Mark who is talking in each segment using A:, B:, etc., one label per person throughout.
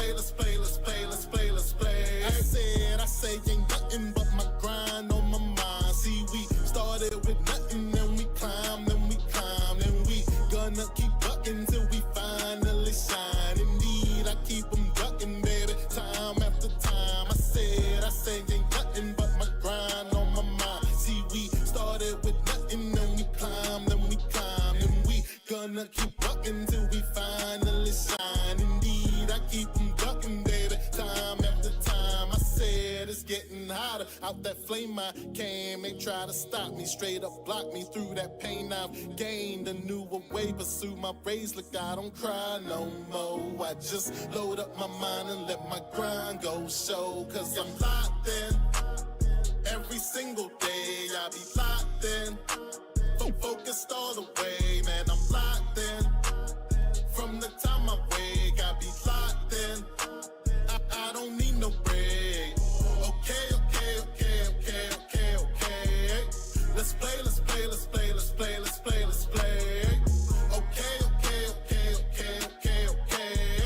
A: play, let's play, let's play, let's play, let's play. I say ain't nothing but my grind on my mind. See, we started with nothing, then we climb, then we climb, then we gonna keep ducking till we finally shine. Indeed, I keep them ducking, baby, time after time. I say ain't nothing but my grind on my mind. See, we started with nothing, then we climb, then we climb, then we gonna keep ducking till we finally shine. Indeed, I keep them ducking, baby, time after time. I said it's getting hotter out that flame I came. They try to stop me, straight up block me through that pain I've gained. A newer way, pursue my race. Look, I don't cry no more. I just load up my mind and let my grind go show. Cause I'm locked in every single day. I be locked in, focused all the way. Man, I'm locked in from the time I wake. I be locked in, I don't need no break. Okay, okay, okay, okay, okay, okay. Let's play, let's play, let's play, let's play, let's play, let's play. Okay, okay, okay, okay, okay, okay.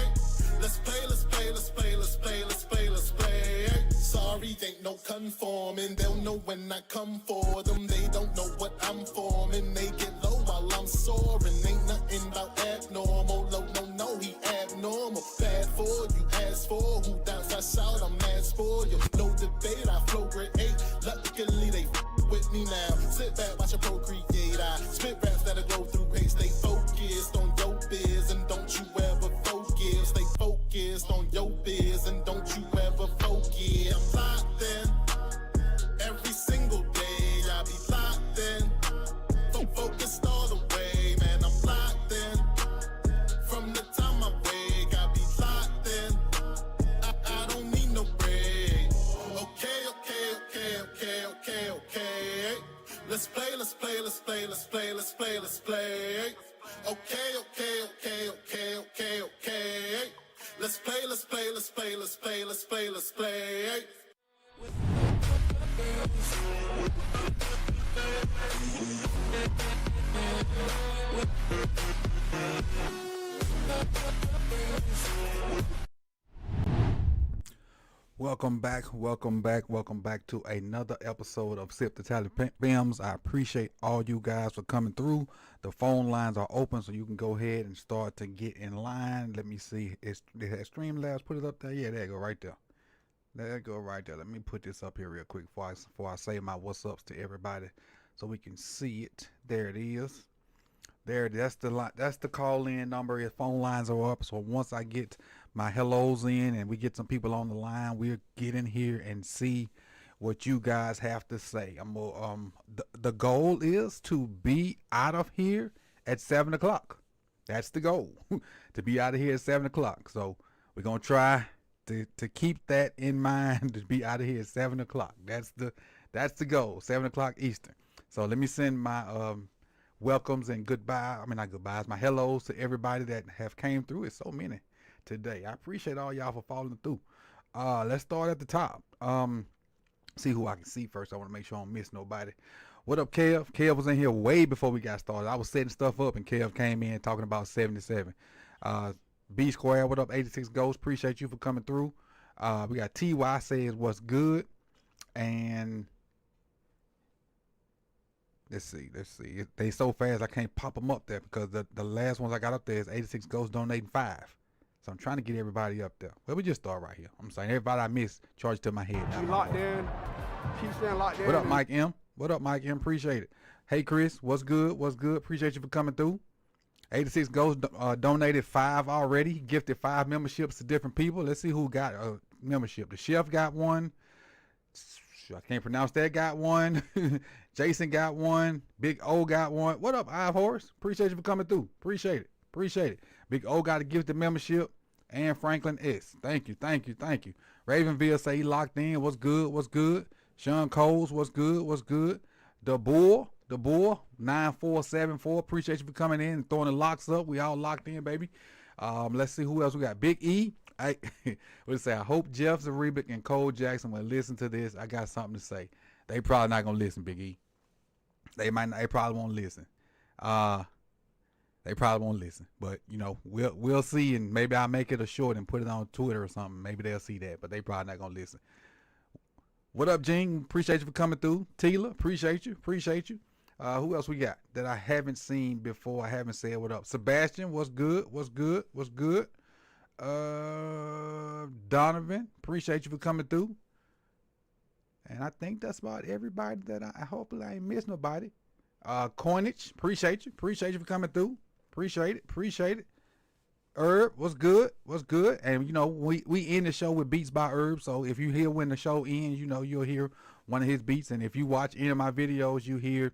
A: Let's play, let's play, let's play, let's play, let's play, let's play. Sorry, ain't no conforming. They'll know when I come for them. They don't know what I'm forming. They get low while I'm soaring. Ain't nothing about abnormal. Low, no, he abnormal. Bad for you, ask for who dance, I shout, I'm asked for you. No debate, I flow grade 8. Luckily, they with me now. Sit back, watch a procreate. I spit raps that'll go through hate. Stay focused on your biz and don't you ever focus. Stay focused on your biz and don't you ever focus. I'm locked in every single day. I be locked in, focused all the way. Man, I'm locked in from the time I wake. I be locked in, I don't need no break. Okay, okay, okay, okay, okay, okay. Let's play, let's play, let's play, let's play, let's play, let's play. Okay, okay, okay, okay, okay, okay. Let's play, let's play, let's play, let's play, let's play, let's play.
B: Welcome back to another episode of Sip the Tally Films. I appreciate all you guys for coming through. The phone lines are open, so you can go ahead and start to get in line. Let me see. Has Streamlabs put it up there? Yeah, there you go, right there. There you go, right there. Let me put this up here real quick before I say my what's ups to everybody, so we can see it. There it is. There, that's the call in number. Your phone lines are up. So once I get my hellos in and we get some people on the line, we'll get in here and see what you guys have to say. The goal is to be out of here at 7 o'clock. That's the goal, to be out of here at 7 o'clock. So we're gonna try to keep that in mind, to be out of here at 7 o'clock. That's the goal, 7 o'clock Eastern. So let me send my welcomes and not goodbyes, my hellos to everybody that have came through. It's so many today. I appreciate all y'all for following through. Let's start at the top. See who I can see first. I want to make sure I don't miss nobody. What up, Kev? Kev was in here way before we got started. I was setting stuff up and Kev came in talking about 77. B Square, what up, 86 Ghosts? Appreciate you for coming through. We got TY says what's good. And let's see. They so fast I can't pop them up there because the last ones I got up there is 86 Ghosts donating 5. So I'm trying to get everybody up there. Well, we just start right here. I'm saying everybody I miss, charge to my head.
C: You locked in. Keep staying locked in.
B: What up, Mike M? What up, Mike M? Appreciate it. Hey, Chris, what's good? What's good? Appreciate you for coming through. 86 Ghosts donated 5 already. He gifted 5 memberships to different people. Let's see who got a membership. The Chef got one. I can't pronounce that. Got one. Jason got one. Big O got one. What up, Ive Horse? Appreciate you for coming through. Appreciate it. Big O got a gifted membership. And Franklin S. Thank you. Ravenville say he locked in. What's good? Sean Coles, what's good? The Bull, 9474. Appreciate you for coming in and throwing the locks up. We all locked in, baby. Let's see who else we got. Big E. I hope Jeff Zarebic and Cole Jackson will listen to this. I got something to say. They probably not gonna listen, Big E. They probably won't listen. They probably won't listen, but you know, we'll see, and maybe I'll make it a short and put it on Twitter or something. Maybe they'll see that, but they probably not gonna listen. What up, Gene? Appreciate you for coming through. Tila, appreciate you. Who else we got that I haven't seen before? I haven't said what up. Sebastian, what's good? Donovan, appreciate you for coming through. And I think that's about everybody that I hopefully I ain't missed nobody. Coinage, appreciate you for coming through. Appreciate it. Herb, what's good? And you know, we end the show with beats by Herb. So if you hear when the show ends, you know you'll hear one of his beats. And if you watch any of my videos, you hear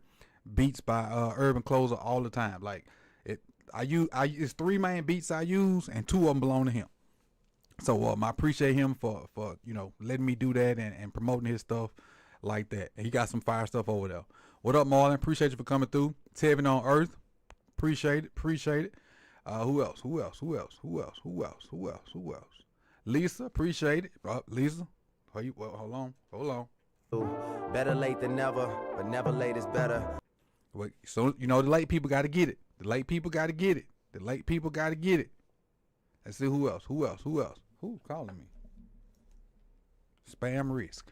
B: beats by Urban Closer all the time. Like it's 3 main beats I use, and 2 of them belong to him. So I appreciate him for you know letting me do that and promoting his stuff like that. And he got some fire stuff over there. What up, Marlon? Appreciate you for coming through. Tevin on Earth, appreciate it. Who else? Lisa, appreciate it. Lisa, hold on.
D: Better late than never, but never late is better.
B: Wait, so you know the late people got to get it. Let's see who else. Who's calling me? Spam risk.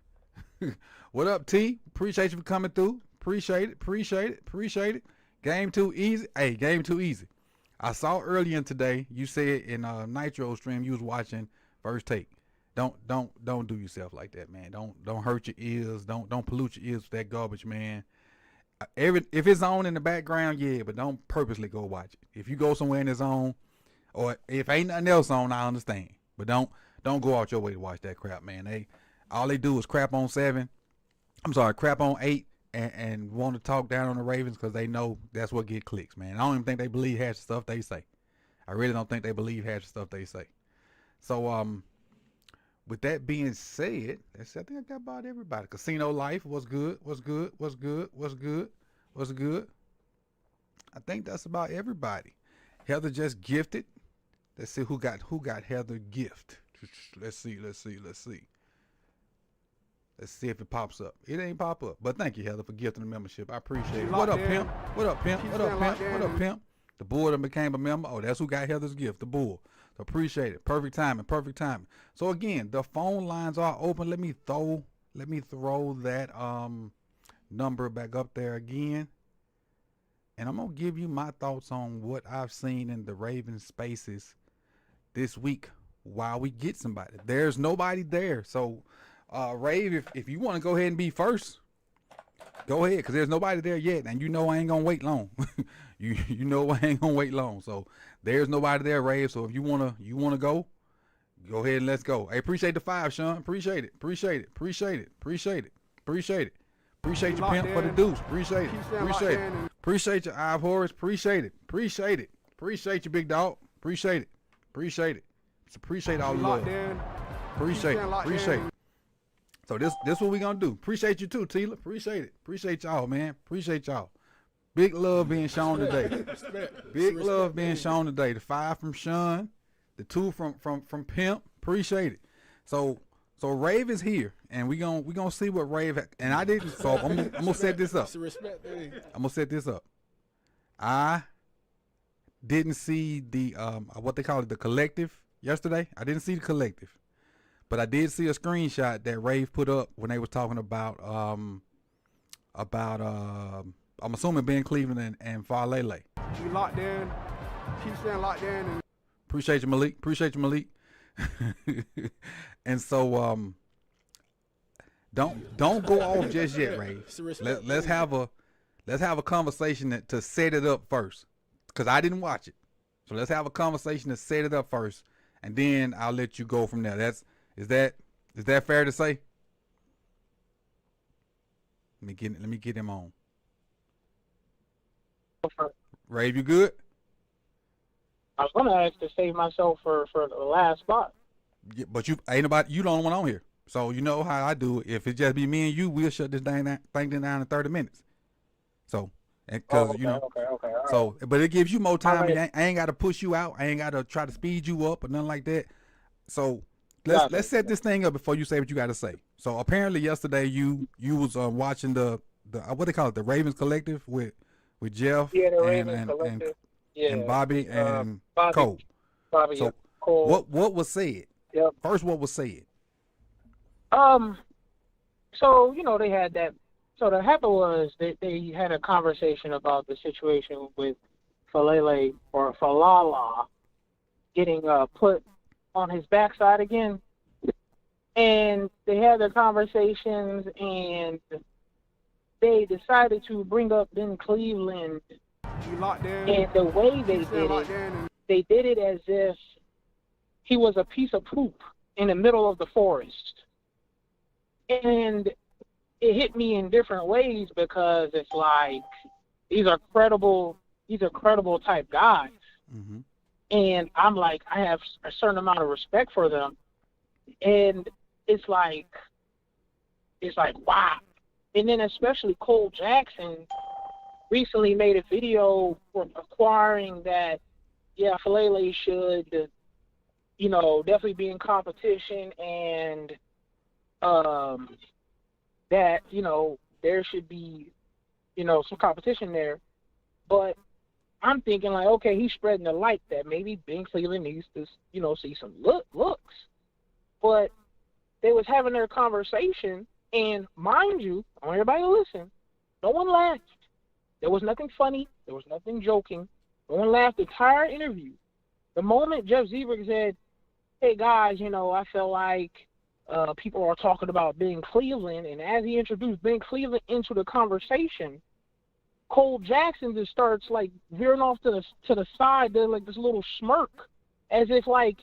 B: What up, T? Appreciate you for coming through. Appreciate it. Game too easy. Hey, game too easy. I saw earlier today you said in Nitro stream you was watching First Take. Don't do yourself like that, man. Don't hurt your ears. Don't pollute your ears with that garbage, man. If it's on in the background, yeah, but don't purposely go watch it. If you go somewhere and it's on, or if ain't nothing else on, I understand. But don't go out your way to watch that crap, man. All they do is crap on 8 and want to talk down on the Ravens because they know that's what get clicks, man. I don't even think they believe half the stuff they say. I really don't think they believe half the stuff they say. So with that being said, I think I got about everybody. Casino Life, what's good? I think that's about everybody. Heather just gifted. Let's see who got Heather gift. Let's see. Let's see if it pops up. It ain't pop up. But thank you, Heather, for gifting the membership. I appreciate it. What up, Pimp? The Bull that became a member. Oh, that's who got Heather's gift, the Bull. So appreciate it. Perfect timing. So again, the phone lines are open. Let me throw that number back up there again. And I'm gonna give you my thoughts on what I've seen in the Ravens spaces this week while we get somebody. There's nobody there. So Rave, if you want to go ahead and be first, go ahead, because there's nobody there yet, and you know I ain't gonna wait long. you know I ain't gonna wait long. So there's nobody there, Rave. So if you wanna go ahead and let's go. I appreciate the 5, Sean. Appreciate it. Appreciate you, Pimp, for the deuce. Appreciate it. Appreciate you, Ive Horace. Appreciate it. Appreciate you, big dog. Appreciate it. Just appreciate all the love. Appreciate it. So this what we gonna do. Appreciate you too, Tila. Appreciate it. Appreciate y'all, man. Appreciate y'all. Big love being shown today. Love being shown today. The 5 from Sean, the 2 from Pimp. Appreciate it. So Rave is here, and we gonna see what Rave and I didn't. So I'm gonna set this up. I didn't see the what they call it, the collective yesterday. I didn't see the collective. But I did see a screenshot that Rave put up when they was talking about I'm assuming Ben Cleveland and Falele.
C: You locked in. Keep staying locked in. And
B: Appreciate you, Malik. And so don't go off just yet, Rave. Let's have a conversation to set it up first, because I didn't watch it. So let's have a conversation to set it up first, and then I'll let you go from there. Is that fair to say? Let me get him on. Rave, you good?
E: I was gonna ask to save myself for the last spot.
B: Yeah, but you ain't about you the only one on here. So you know how I do it. If it just be me and you, we'll shut this thing down in 30 minutes. So, because
E: okay, okay, all right.
B: So, but it gives you more time. Right. I ain't got to push you out. I ain't got to try to speed you up or nothing like that. So let's set this thing up before you say what you got to say. So apparently yesterday you was watching the what they call it, the Ravens Collective with Jeff
E: the Ravens Collective. Yeah.
B: And Bobby and
E: Bobby.
B: Cole.
E: Bobby.
B: So
E: Cole.
B: what was said?
E: Yep.
B: First, what was said?
E: So, they had that. So what happened was they had a conversation about the situation with Falele or Falala getting put on his backside again. And they had their conversations, and they decided to bring up Ben Cleveland.
C: You locked in.
E: And the way they
C: Keep saying
E: did
C: locked
E: it,
C: in and
E: they did it as if he was a piece of poop in the middle of the forest. And it hit me in different ways because it's like these are credible type guys.
B: Mm-hmm.
E: And I'm like, I have a certain amount of respect for them. And it's like, wow. And then especially Cole Jackson recently made a video for acquiring that, yeah, Falele should, definitely be in competition, and that, there should be, some competition there. But I'm thinking like, okay, he's spreading the light that maybe Ben Cleveland needs to, see some looks. But they was having their conversation, and mind you, I want everybody to listen, no one laughed. There was nothing funny. There was nothing joking. No one laughed the entire interview. The moment Jeff Zebrick said, hey, guys, I feel like people are talking about Ben Cleveland, and as he introduced Ben Cleveland into the conversation, Cole Jackson just starts, like, veering off to the side. There's, like, this little smirk, as if, like,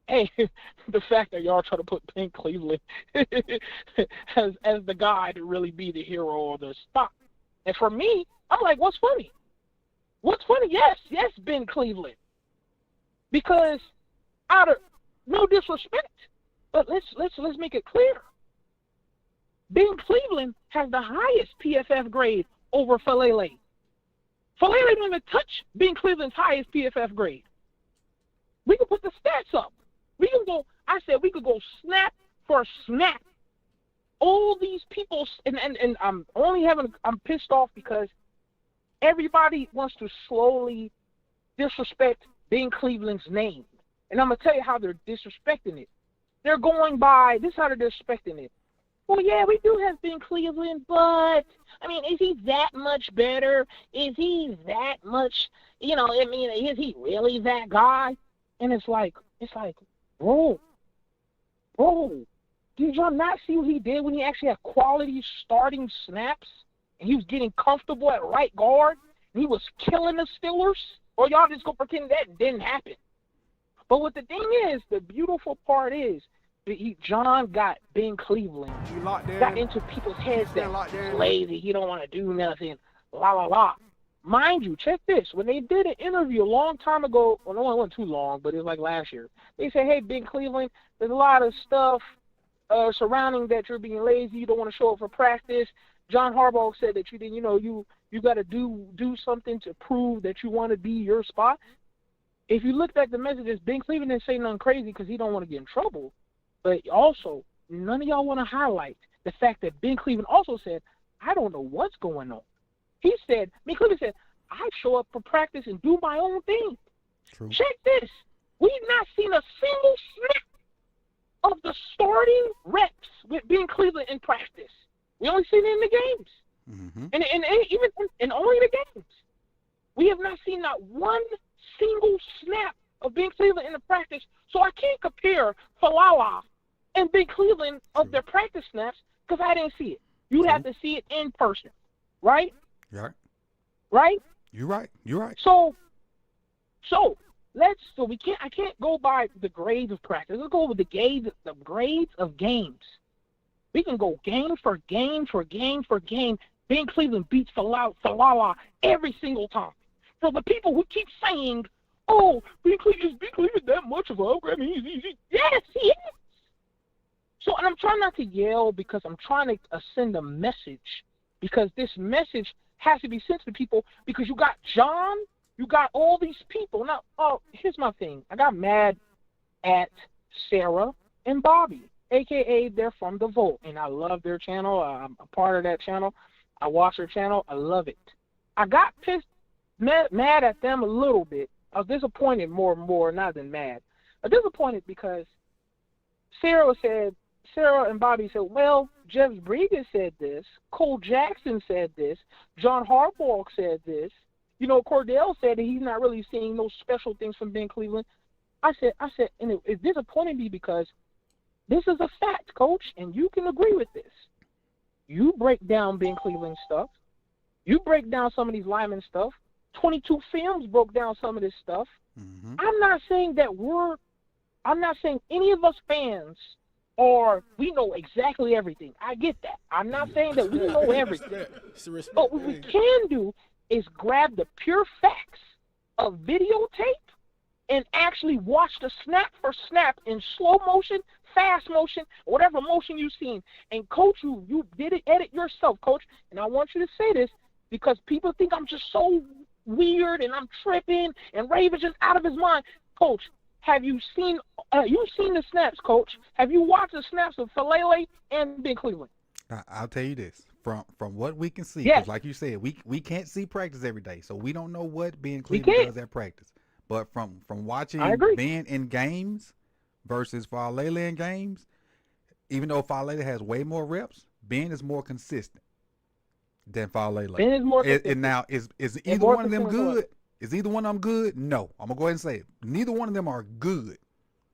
E: hey, the fact that y'all try to put Ben Cleveland as the guy to really be the hero of the spot. And for me, I'm like, what's funny? What's funny? Yes, Ben Cleveland. Because out of no disrespect, but let's make it clear. Ben Cleveland has the highest PFF grade over Falele. Falele don't even touch Ben Cleveland's highest PFF grade. We can put the stats up. We can go. I said we could go snap for snap. All these people, and I'm pissed off because everybody wants to slowly disrespect Ben Cleveland's name. And I'm going to tell you how they're disrespecting it. They're going by, this is how they're disrespecting it. Well, yeah, we do have Ben Cleveland, but, is he that much better? Is he that much, is he really that guy? And it's like, bro, did y'all not see what he did when he actually had quality starting snaps and he was getting comfortable at right guard and he was killing the Steelers? Or y'all just go pretend that didn't happen? But what the thing is, the beautiful part is, John got Ben Cleveland,
C: you locked in.
E: got into people's heads that
C: locked
E: he's
C: in.
E: lazy, he don't want to do nothing, la la la. Mind you, check this. When they did an interview a long time ago, well, no, it wasn't too long, but it was like last year. They said, hey, Ben Cleveland, there's a lot of stuff surrounding that you're being lazy, you don't want to show up for practice. John Harbaugh said that you didn't, you got to do something to prove that you want to be your spot. If you look at the messages, Ben Cleveland didn't say nothing crazy because he don't want to get in trouble. But also, none of y'all want to highlight the fact that Ben Cleveland also said, I don't know what's going on. He said, Ben Cleveland said, I show up for practice and do my own thing.
B: True.
E: Check this. We've not seen a single snap of the starting reps with Ben Cleveland in practice. We only seen it in the games.
B: Mm-hmm.
E: And even in only the games. We have not seen not one single snap of Ben Cleveland in the practice. So I can't compare Falala and Ben Cleveland of their practice snaps because I didn't see it. You'd have to see it in person, right?
B: Right.
E: Right?
B: You're right.
E: So I can't go by the grades of practice. Let's go with the grades of games. We can go game for game. Ben Cleveland beats Falala every single time. So the people who keep saying, oh, Ben Cleveland that much of a upgrade. Yes, he is. So, and I'm trying not to yell because I'm trying to send a message, because this message has to be sent to people, because you got John, you got all these people. Now, here's my thing. I got mad at Sarah and Bobby, a.k.a. they're from The Vote, and I love their channel. I'm a part of that channel. I watch their channel. I love it. I got pissed mad at them a little bit. I was disappointed more, not than mad. I'm disappointed because Sarah and Bobby said, well, Jeff Briggs said this, Cole Jackson said this, John Harbaugh said this, Cordell said that he's not really seeing those special things from Ben Cleveland. I said, and it disappointed me because this is a fact, Coach, and you can agree with this. You break down Ben Cleveland stuff. You break down some of these linemen stuff. 22 Films broke down some of this stuff.
B: Mm-hmm.
E: I'm not saying any of us fans we know exactly everything. I get that. I'm not saying that we know everything. But what we can do is grab the pure facts of videotape and actually watch the snap for snap in slow motion, fast motion, whatever motion you've seen. And, Coach, you did it, edit yourself, Coach. And I want you to say this because people think I'm just so weird and I'm tripping and Raven's just out of his mind. Coach, have you seen the snaps, Coach? Have you watched the snaps of Faalele and Ben Cleveland?
B: I'll tell you this. From what we can see,
E: Yes.
B: because like you said, we can't see practice every day, so we don't know what Ben Cleveland does at practice. But from watching Ben in games versus Faalele in games, even though Faalele has way more reps, Ben is more consistent than Faalele.
E: Ben is more consistent.
B: And now, is either one of them good? Is either one of them good? No. I'm going to go ahead and say it. Neither one of them are good.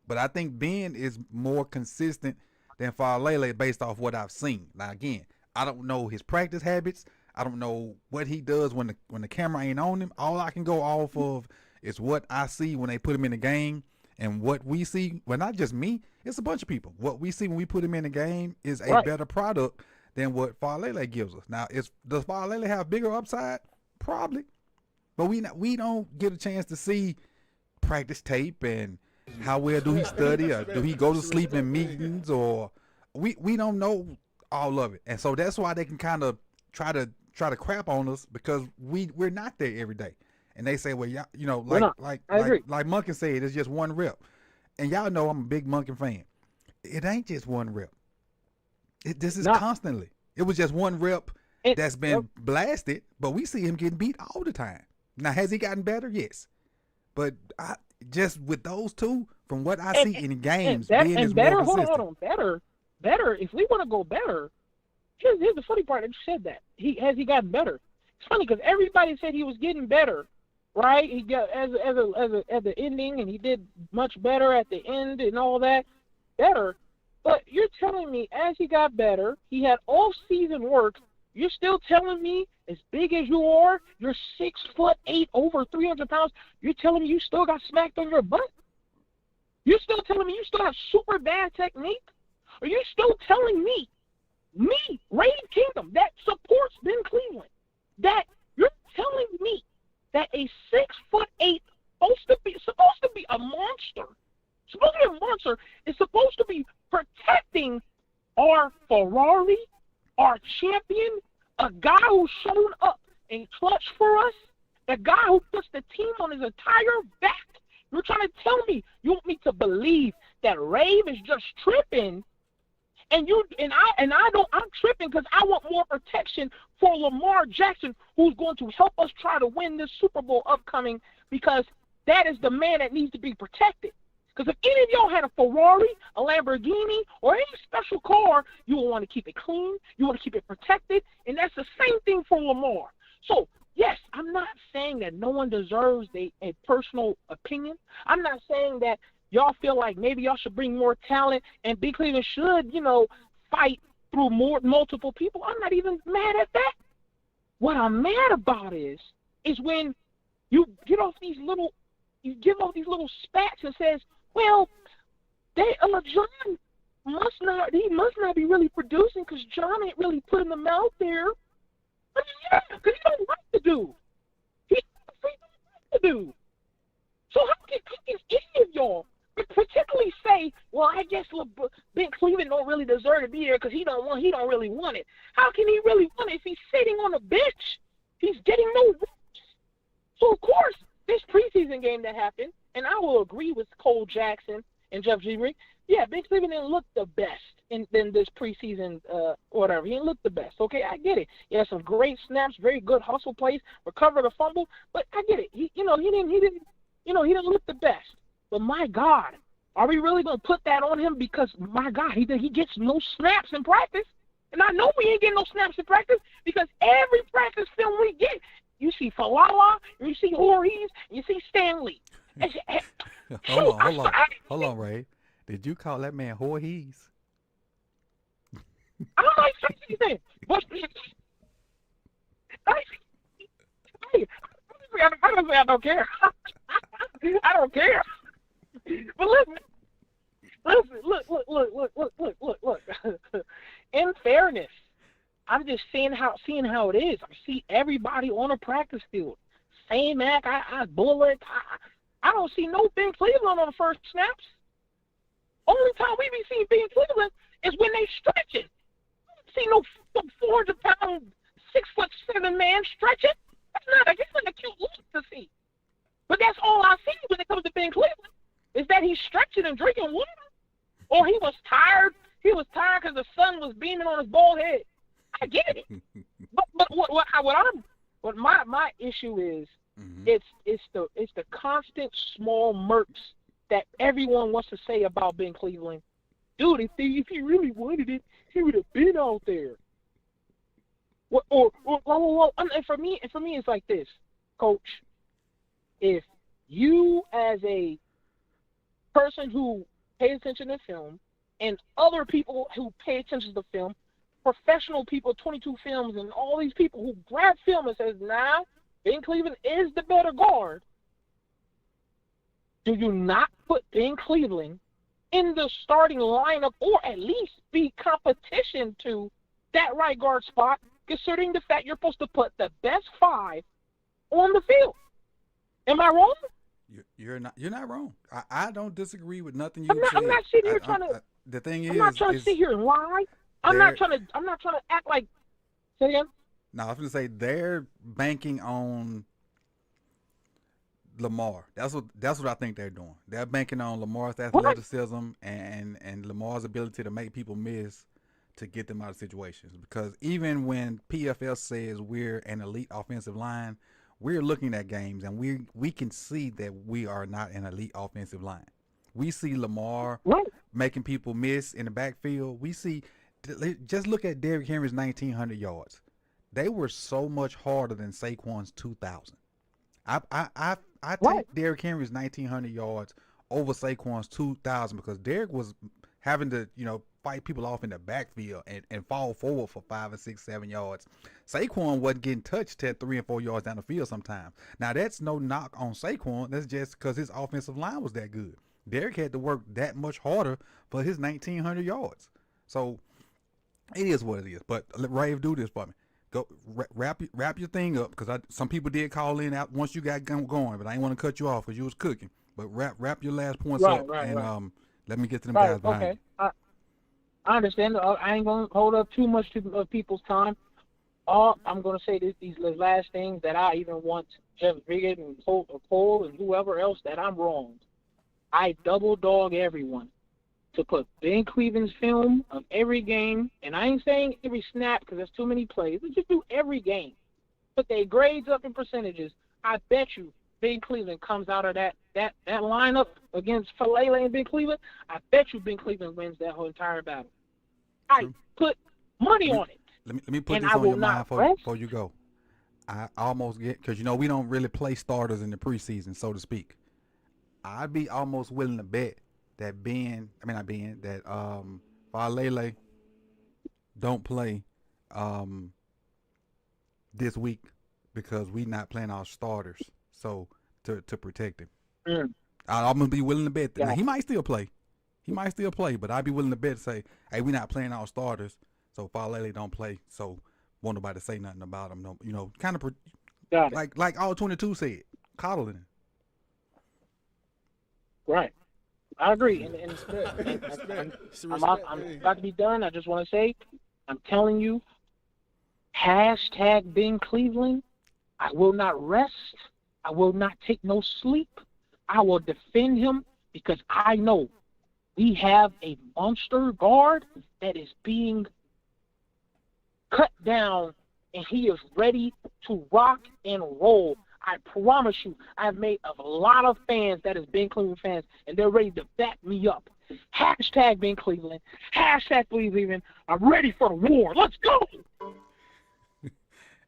B: But I think Ben is more consistent than Faalele based off what I've seen. Now, again, I don't know his practice habits. I don't know what he does when the camera ain't on him. All I can go off of is what I see when they put him in the game, and what we see. Well, not just me. It's a bunch of people. What we see when we put him in the game is a better product than what Faalele gives us. Now, does Faalele have bigger upside? Probably. But we don't get a chance to see practice tape and how well do he study, or do he go to sleep in meetings, or we don't know all of it. And so that's why they can kind of try to crap on us, because we're not there every day. And they say, well, y'all, like Monken said, it's just one rep. And y'all know I'm a big Monken fan. It ain't just one rep. This is constantly. It was just one rep that's been blasted, but we see him getting beat all the time. Now, has he gotten better? Yes. But just with those two, from what I see in games, Ben is more consistent.
E: Hold on. Better. If we want to go better, here's the funny part that you said that. Has he gotten better? It's funny because everybody said he was getting better, right? He got as the ending, and he did much better at the end and all that. Better. But you're telling me as he got better, he had off-season work. You're still telling me, as big as you are, you're 6'8", over 300 pounds. You're telling me you still got smacked on your butt? You're still telling me you still have super bad technique? Are you still telling me, Raven Kingdom, that supports Ben Cleveland, that you're telling me that a 6'8", supposed to be a monster, is supposed to be protecting our Ferrari, our champion, a guy who's shown up in clutch for us, a guy who puts the team on his entire back. You're trying to tell me, you want me to believe that Rave is just tripping, and I'm tripping because I want more protection for Lamar Jackson, who's going to help us try to win this Super Bowl upcoming, because that is the man that needs to be protected. Because if any of y'all had a Ferrari, a Lamborghini, or any special car, you will want to keep it clean, you want to keep it protected, and that's the same thing for Lamar. So, yes, I'm not saying that no one deserves a personal opinion. I'm not saying that y'all feel like maybe y'all should bring more talent and Big Cleveland should, fight through multiple people. I'm not even mad at that. What I'm mad about is when you give off these little spats and says, well, John must not be really producing because John ain't really putting them out there. I mean, yeah, because he don't like the dude. He don't like the dude. So how can any of y'all particularly say, well, I guess Ben Cleveland don't really deserve to be there because he don't really want it? How can he really want it if he's sitting on the bench? He's getting no reps. So of course, this preseason game that happened, and I will agree with Cole Jackson and Jeff G. Yeah, Ben Cleveland didn't look the best in this preseason, whatever. He didn't look the best. Okay, I get it. He had some great snaps, very good hustle plays, recovered a fumble, but I get it. He didn't look the best. But my God, are we really gonna put that on him? Because my God, he gets no snaps in practice, and I know we ain't getting no snaps in practice because every practice film we get, you see Falala, you see Voorhees, you see Stanley.
B: Hold on, Ray. Did you call that man Voorhees?
E: I don't like anything. But I don't care. I don't care. But look. In fairness, I'm just seeing how it is. I see everybody on a practice field. Same act. I bullet. I don't see no Ben Cleveland on the first snaps. Only time we be seeing Ben Cleveland is when they stretching. I don't see no 400-pound, 6'7" man stretching. That's not a cute look to see. But that's all I see when it comes to Ben Cleveland is that he's stretching and drinking water, or he was tired. He was tired because the sun was beaming on his bald head. I get it. But what my issue is, it's the constant small murks that everyone wants to say about Ben Cleveland. Dude, if he really wanted it, he would have been out there. And for me, it's like this, Coach. If you, as a person who pays attention to film, and other people who pay attention to film, professional people, 22 Films, and all these people who grab film and says, nah, Ben Cleveland is the better guard, do you not put Ben Cleveland in the starting lineup or at least be competition to that right guard spot, considering the fact you're supposed to put the best 5 on the field? Am I wrong?
B: You're not wrong. I don't disagree with nothing you said.
E: I'm not sitting here trying to.
B: The thing is,
E: I'm not trying to sit here and lie. I'm not trying to act like. Say again.
B: No, I was going to say they're banking on Lamar. That's what I think they're doing. They're banking on Lamar's athleticism and Lamar's ability to make people miss to get them out of situations. Because even when PFF says we're an elite offensive line, we're looking at games and we can see that we are not an elite offensive line. We see Lamar making people miss in the backfield. We see, just look at Derrick Henry's 1,900 yards. They were so much harder than Saquon's 2,000. I take Derrick Henry's 1,900 yards over Saquon's 2,000 because Derrick was having to, fight people off in the backfield and fall forward for 5 and 6, 7 yards. Saquon wasn't getting touched at 3 and 4 yards down the field sometimes. Now, that's no knock on Saquon. That's just because his offensive line was that good. Derrick had to work that much harder for his 1,900 yards. So, it is what it is. But let Rave do this for me. Go wrap your thing up because some people did call in out once you got going, but I didn't want to cut you off because you was cooking. But wrap your last points up and let me get to them guys behind you.
E: I understand. I ain't going to hold up too much of people's time. I'm going to say these last things that I even want Jeff Viggett and Cole and whoever else that I'm wrong. I double dog everyone to put Ben Cleveland's film of every game, and I ain't saying every snap because there's too many plays. Let's just do every game. Put their grades up in percentages. I bet you Ben Cleveland comes out of that lineup against Falele and Ben Cleveland. I bet you Ben Cleveland wins that whole entire battle. I put money on it.
B: Let me put this on your mind before you go. I almost get, because we don't really play starters in the preseason, so to speak. I'd be almost willing to bet that Falele don't play this week because we not playing our starters. So to protect him, I'm gonna be willing to bet that.
E: Yeah.
B: Now, he might still play. But I'd be willing to bet say, hey, we're not playing our starters, so Falele don't play. So won't nobody say nothing about him. No, kind of like all 22 said, coddling him.
E: Right. I agree, and it's good. I'm about to be done. I just want to say, I'm telling you, hashtag Ben Cleveland. I will not rest. I will not take no sleep. I will defend him because I know We have a monster guard that is being cut down, and he is ready to rock and roll. I promise you, I've made a lot of fans that has been Cleveland fans, and they're ready to back me up. Hashtag Ben Cleveland. Hashtag Cleveland. I'm ready for the war. Let's go.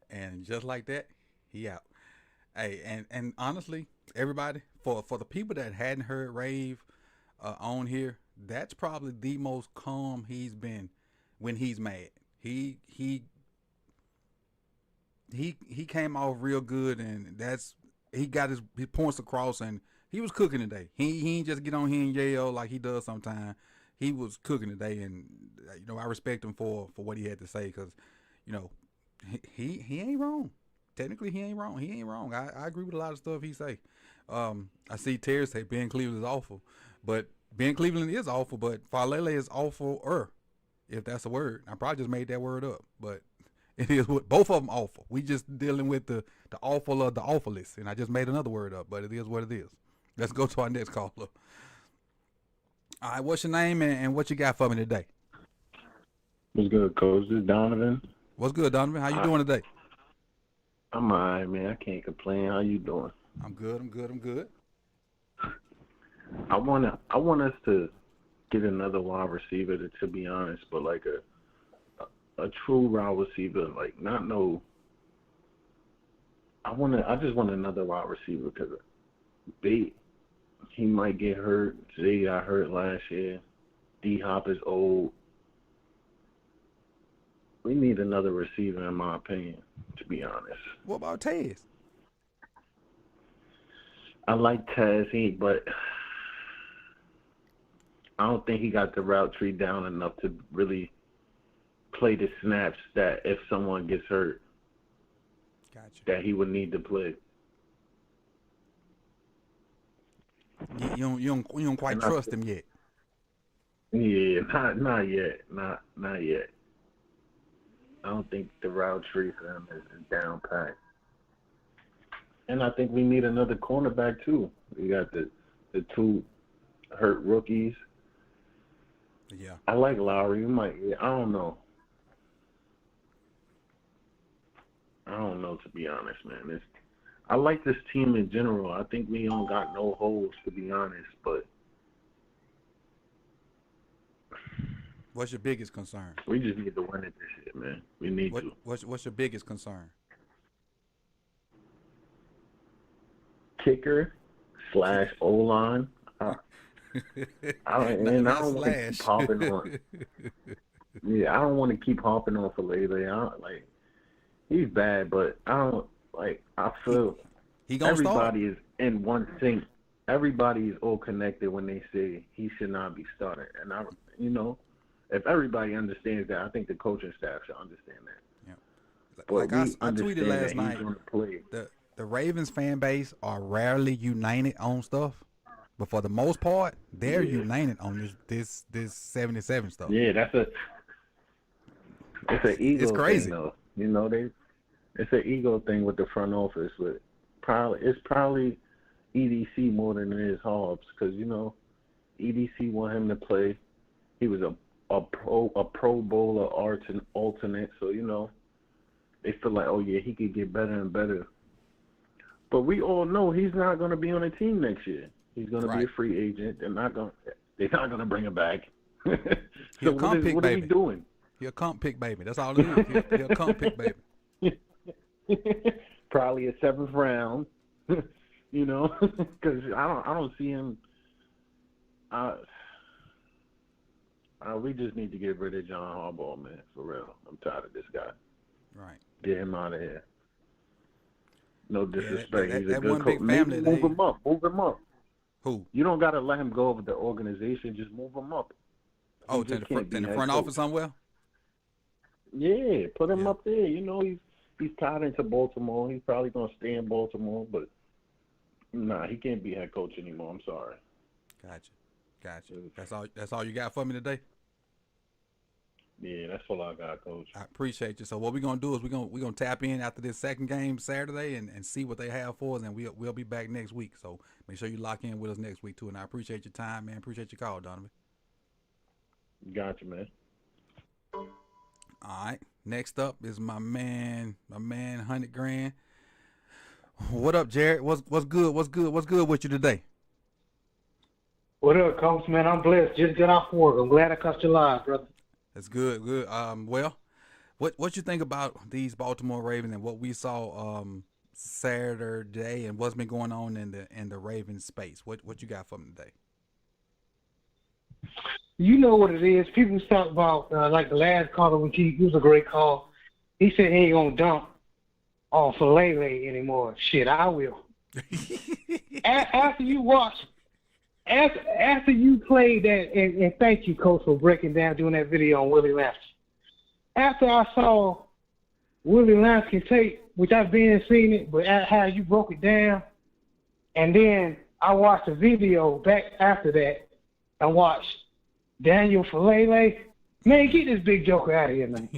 B: And just like that, he out. Hey, and honestly, everybody, for the people that hadn't heard Rave on here, that's probably the most calm he's been when he's mad. He came off real good, and he got his points across, and he was cooking today. He ain't just get on here and yell like he does sometimes. He was cooking today, and I respect him for what he had to say, because he ain't wrong. Technically, he ain't wrong. He ain't wrong. I agree with a lot of stuff he say. I see Terry say Ben Cleveland is awful, but Ben Cleveland is awful, but Falele is awful-er, if that's a word. I probably just made that word up, but it is what both of them awful. We just dealing with the awful of the awfulest, and I just made another word up, but it is what it is. Let's go to our next caller. All right, what's your name and what you got for me today?
F: What's good, Coach? This is Donovan.
B: What's good, Donovan? How you doing today?
F: I'm all right, man. I can't complain. How you doing?
B: I'm good.
F: I want us to get another wide receiver, to be honest, but like a true wide receiver, like not no. I just want another wide receiver because he might get hurt. Zay got hurt last year. D-Hop is old. We need another receiver, in my opinion, to be honest.
B: What about Tez?
F: I like Taz, but I don't think he got the route tree down enough to really play the snaps that if someone gets hurt, that he would need to play.
B: You don't quite trust him yet.
F: Yeah, not yet. Not yet. I don't think the route tree for him is down packed. And I think we need another cornerback too. We got the two hurt rookies.
B: Yeah.
F: I like Lowry. I don't know. To be honest, man. I like this team in general. I think we don't got no holes, to be honest, but
B: what's your biggest concern?
F: we just need to win it this year, man. We need to.
B: What's your biggest concern?
F: Kicker / O-line. I don't want to keep hopping on. Yeah, I don't want to keep hopping on Falele. He's bad, but I feel
B: he gonna
F: everybody
B: start.
F: is in one sync. Everybody is all connected when they say he should not be started. And if everybody understands that, I think the coaching staff should understand that.
B: Yeah.
F: But
B: I tweeted last night.
F: Play.
B: The Ravens fan base are rarely united on stuff, but for the most part, they're united on this 77 stuff.
F: Yeah, it's an ego.
B: It's crazy.
F: Thing, though. It's an ego thing with the front office. It's probably EDC more than it is Hobbs, because EDC want him to play. He was a Pro Bowler alternate, so they feel like, oh yeah, he could get better and better. But we all know he's not going to be on a team next year. He's going to be a free agent. They're not going to bring him back. So what are we doing?
B: He'll comp pick baby. That's all it is. He'll comp pick baby.
F: Probably a 7th round, because I don't see him. We just need to get rid of John Harbaugh, man, for real. I'm tired of this guy.
B: Right.
F: Get him out of here. No disrespect.
B: Yeah,
F: He's a good
B: one
F: coach.
B: big family.
F: Move him up. Move him up.
B: Who?
F: You don't got to let him go over the organization. Just move him up.
B: Oh, in the front office somewhere?
F: Yeah, put him up there. He's tied into Baltimore. He's probably going to stay in Baltimore, but he can't be head coach anymore. I'm sorry.
B: Gotcha. That's all you got for me today?
F: Yeah, that's all I got, Coach.
B: I appreciate you. So what we're gonna do is we're gonna tap in after this second game Saturday and see what they have for us, and we'll be back next week. So make sure you lock in with us next week too. And I appreciate your time, man. Appreciate your call, Donovan.
F: Gotcha, man.
B: All right. Next up is my man, 100 Grand. What up, Jared? What's good? What's good with you today?
G: What up, Coach, man? I'm blessed. Just got off work. I'm glad I caught you live, brother.
B: That's good. Well, what you think about these Baltimore Ravens and what we saw Saturday and what's been going on in the Ravens space? What you got for me today?
G: You know what it is. People talk about, like the last caller, when he was a great call. He said he ain't going to dump on Falele anymore. Shit, I will. After you watch, after you played that, and thank you, Coach, for breaking down, doing that video on Willie Lampkin. After I saw Willie Lampkin tape, which I've been seeing it, but how you broke it down, and then I watched the video back after that and watched Daniel Falele. Man, get this big joker out of here, man.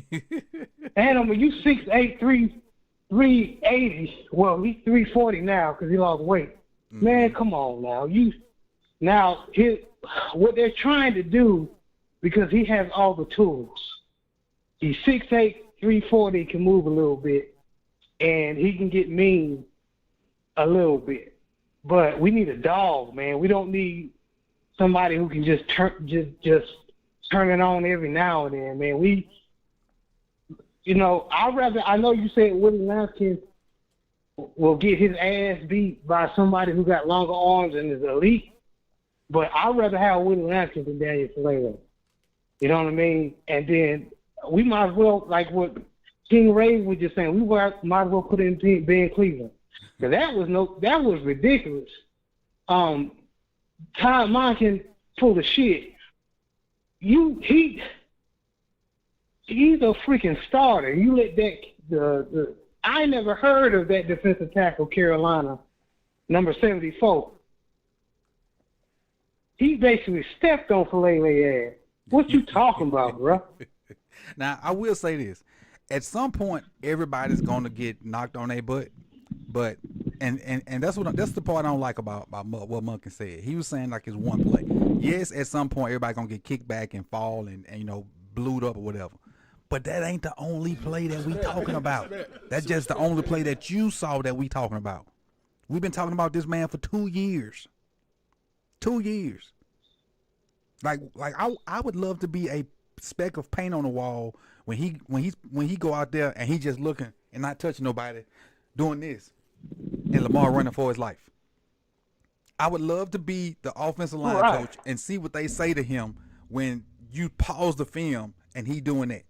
G: And you 6'8", 380. Well, he's 340 now because he lost weight. Mm-hmm. Man, come on now. What they're trying to do, because he has all the tools. He's 6'8", 340, can move a little bit, and he can get mean a little bit. But we need a dog, man. We don't need somebody who can just turn it on every now and then, man. I know you said Willie Lampkin will get his ass beat by somebody who got longer arms and is elite, but I'd rather have Willie Lampkin than Daniel Falele. You know what I mean? And then we might as well, like what King Ray was just saying, we might as well put in Ben Cleveland. Because that was ridiculous. Todd Monken full of shit. He's a freaking starter. You let I never heard of that defensive tackle, Carolina, number 74. He basically stepped on Falele ass. What you talking about, bro?
B: Now, I will say this. At some point, everybody's going to get knocked on their butt. But and that's the part I don't like about what Monken said. He was saying like it's one play. Yes, at some point everybody gonna get kicked back and fall and blued up or whatever. But that ain't the only play that we talking about. That's just the only play that you saw that we talking about. We've been talking about this man for 2 years. 2 years. Like I would love to be a speck of paint on the wall when he go out there and he just looking and not touching nobody, doing this, and Lamar running for his life. I would love to be the offensive line coach and see what they say to him when you pause the film and he doing that.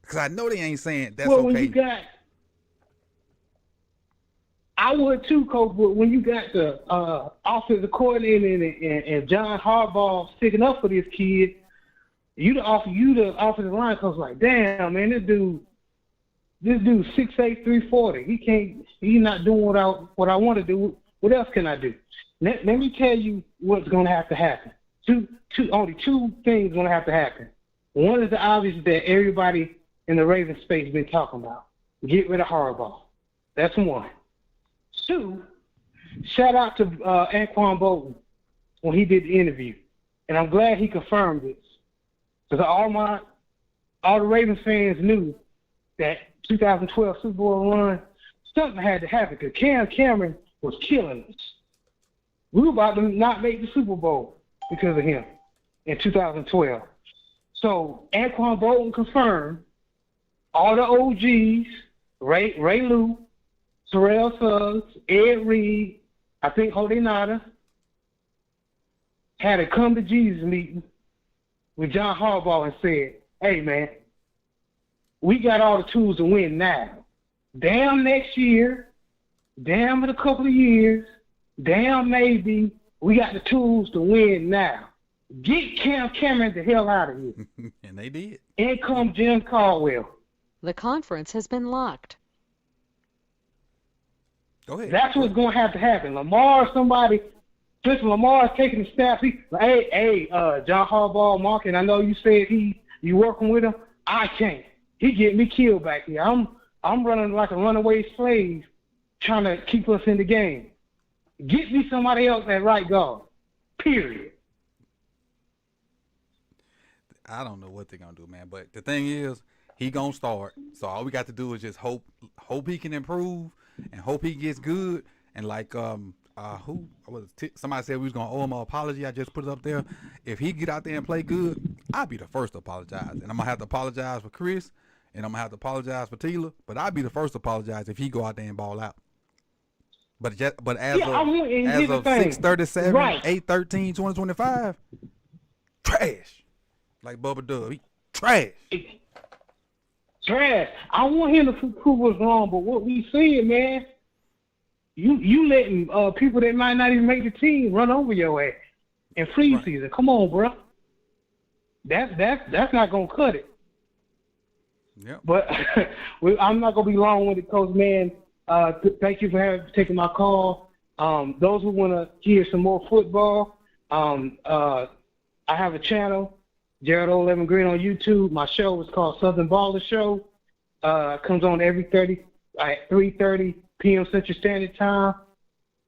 B: Because I know they ain't saying that's okay.
G: When you got, I would too, Coach, but when you got the offensive coordinator and John Harbaugh sticking up for this kid, you the offensive line coach, like, damn, man, this dude 6'8", 340. He's not doing what I want to do. What else can I do? Let me tell you what's going to have to happen. Only two things going to have to happen. One is the obvious that everybody in the Ravens space has been talking about. Get rid of Harbaugh. That's one. Two, shout out to Anquan Bolton when he did the interview. And I'm glad he confirmed this. Because all the Ravens fans knew that 2012 Super Bowl run, something had to happen because Cam Cameron was killing us. We were about to not make the Super Bowl because of him in 2012. So Anquan Bolton confirmed all the OGs, Ray Lou, Terrell Suggs, Ed Reed, I think Jose Nada, had a come to Jesus meeting with John Harbaugh and said, hey, man, we got all the tools to win now. Damn next year, damn in a couple of years, damn maybe, we got the tools to win now. Get Cam Cameron the hell out of here.
B: And they did.
G: In come Jim Caldwell.
H: The conference has been locked.
B: Go ahead.
G: That's what's going to have to happen. Since Lamar's taking the staff, John Harbaugh, Mark, and I know you said you working with him. I can't. He getting me killed back here. I'm running like a runaway slave trying to keep us in the game. Get me somebody else at right guard. Period.
B: I don't know what they're gonna do, man. But the thing is, he gonna start. So all we got to do is just hope he can improve and hope he gets good. And like somebody said we was gonna owe him an apology. I just put it up there. If he get out there and play good, I'll be the first to apologize. And I'm gonna have to apologize for Chris, and I'm gonna have to apologize for Tila. But I'll be the first to apologize if he go out there and ball out. But as of 6/37,
G: Right.
B: 8/13/2025, trash. Like Bubba Dub, he trash.
G: Trash. I want him to prove us wrong, but what we seeing, man, you letting people that might not even make the team run over your ass in preseason. Come on, bro. That's not gonna cut it.
B: Yep.
G: But I'm not gonna be long with it, Coach, man. Thank you for taking my call. Those who want to hear some more football, I have a channel, Gerald 11 Green on YouTube. My show is called Southern Baller Show. Comes on every 3:30 p.m. Central Standard Time.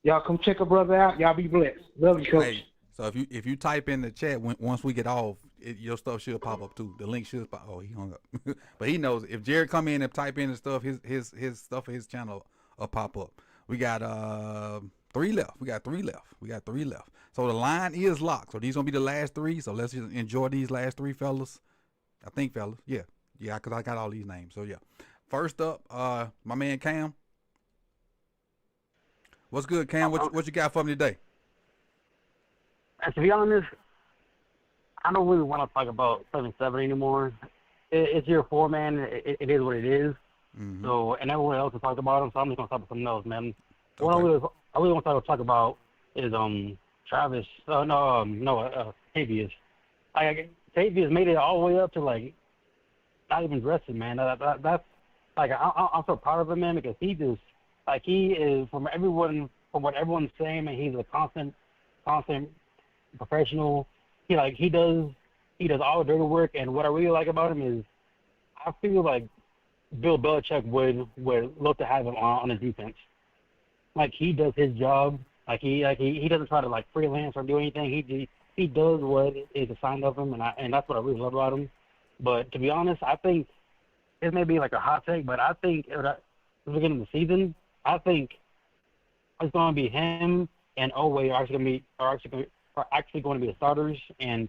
G: Y'all come check a brother out. Y'all be blessed. Love you, Coach.
B: Hey, so if you type in the chat once we get off, your stuff should pop up too. The link should pop. Oh, he hung up. But he knows if Jared come in and type in the stuff, his stuff for his channel will pop up. We got 3 left. We got 3 left. So the line is locked. So these gonna be the last 3. So let's just enjoy these last 3 fellas. I think fellas. Yeah, because I got all these names. So yeah. First up, my man Cam. What's good, Cam? What you got for me today?
I: And to be honest, I don't really want to talk about 7-7 anymore. It's year 4, man. It is what it is.
B: Mm-hmm.
I: So, and everyone else has talked about him, so I'm just gonna talk about something else, man.
B: Okay.
I: What I really want to talk about is Travis. Tavius. Tavius made it all the way up to like not even dressing, man. That's like I'm so proud of him, man, because he just like he is from what everyone's saying, man. He's a constant professional. He does all the dirty work, and what I really like about him is I feel like Bill Belichick would love to have him on his defense. Like he does his job. Like he doesn't try to like freelance or do anything. He does what is assigned of him, and that's what I really love about him. But to be honest, I think it may be like a hot take, but I think at the beginning of the season, I think it's going to be him and Owe are actually going to be the starters, and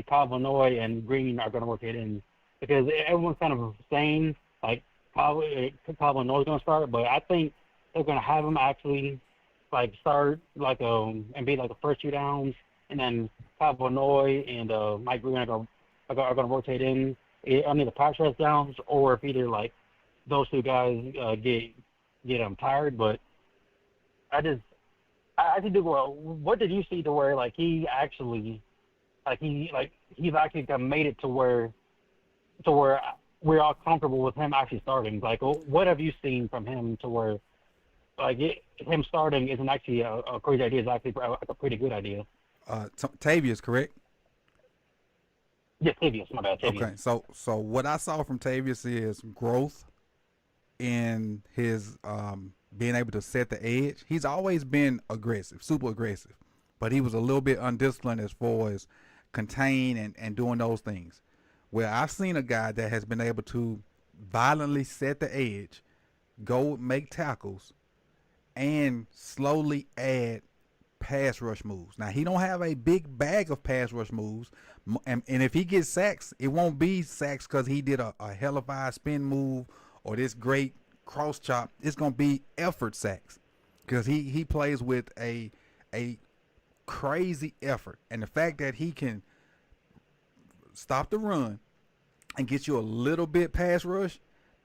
I: Kyle Van Noy and Green are going to rotate in, because everyone's kind of saying like Kyle Van Noy is going to start, but I think they're going to have him actually like start like and be like the first 2 downs, and then Kyle Van Noy and Mike Green are going to rotate in on either pass rush downs, or if either like those 2 guys get tired. But I just do well. What did you see to where like he's actually made it to where we're all comfortable with him actually starting? Like, what have you seen from him to where like him starting isn't actually a crazy idea? It's actually a pretty good idea.
B: Tavius, correct?
I: Yeah, Tavius. My bad, Tavius.
B: Okay, so what I saw from Tavius is growth in his being able to set the edge. He's always been aggressive, super aggressive, but he was a little bit undisciplined as far as contain and doing those things. Where I've seen a guy that has been able to violently set the edge, go make tackles, and slowly add pass rush moves. Now, he don't have a big bag of pass rush moves, and if he gets sacks, it won't be sacks because he did a hellified spin move or this great cross chop. It's going to be effort sacks because he plays with a crazy effort. And the fact that he can stop the run and get you a little bit pass rush,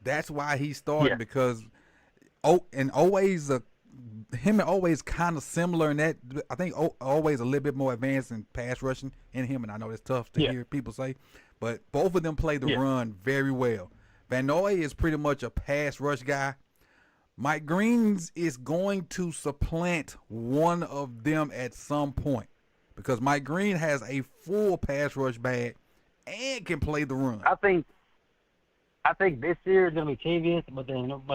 B: that's why he's starting, because always him and always kind of similar in that. I think always a little bit more advanced in pass rushing in him, and I know it's tough to hear people say, but both of them play the run very well. Van Noy is pretty much a pass rush guy. Mike Greens is going to supplant one of them at some point, because Mike Green has a full pass rush bag and can play the run.
I: I think this year is going to be Tavius, but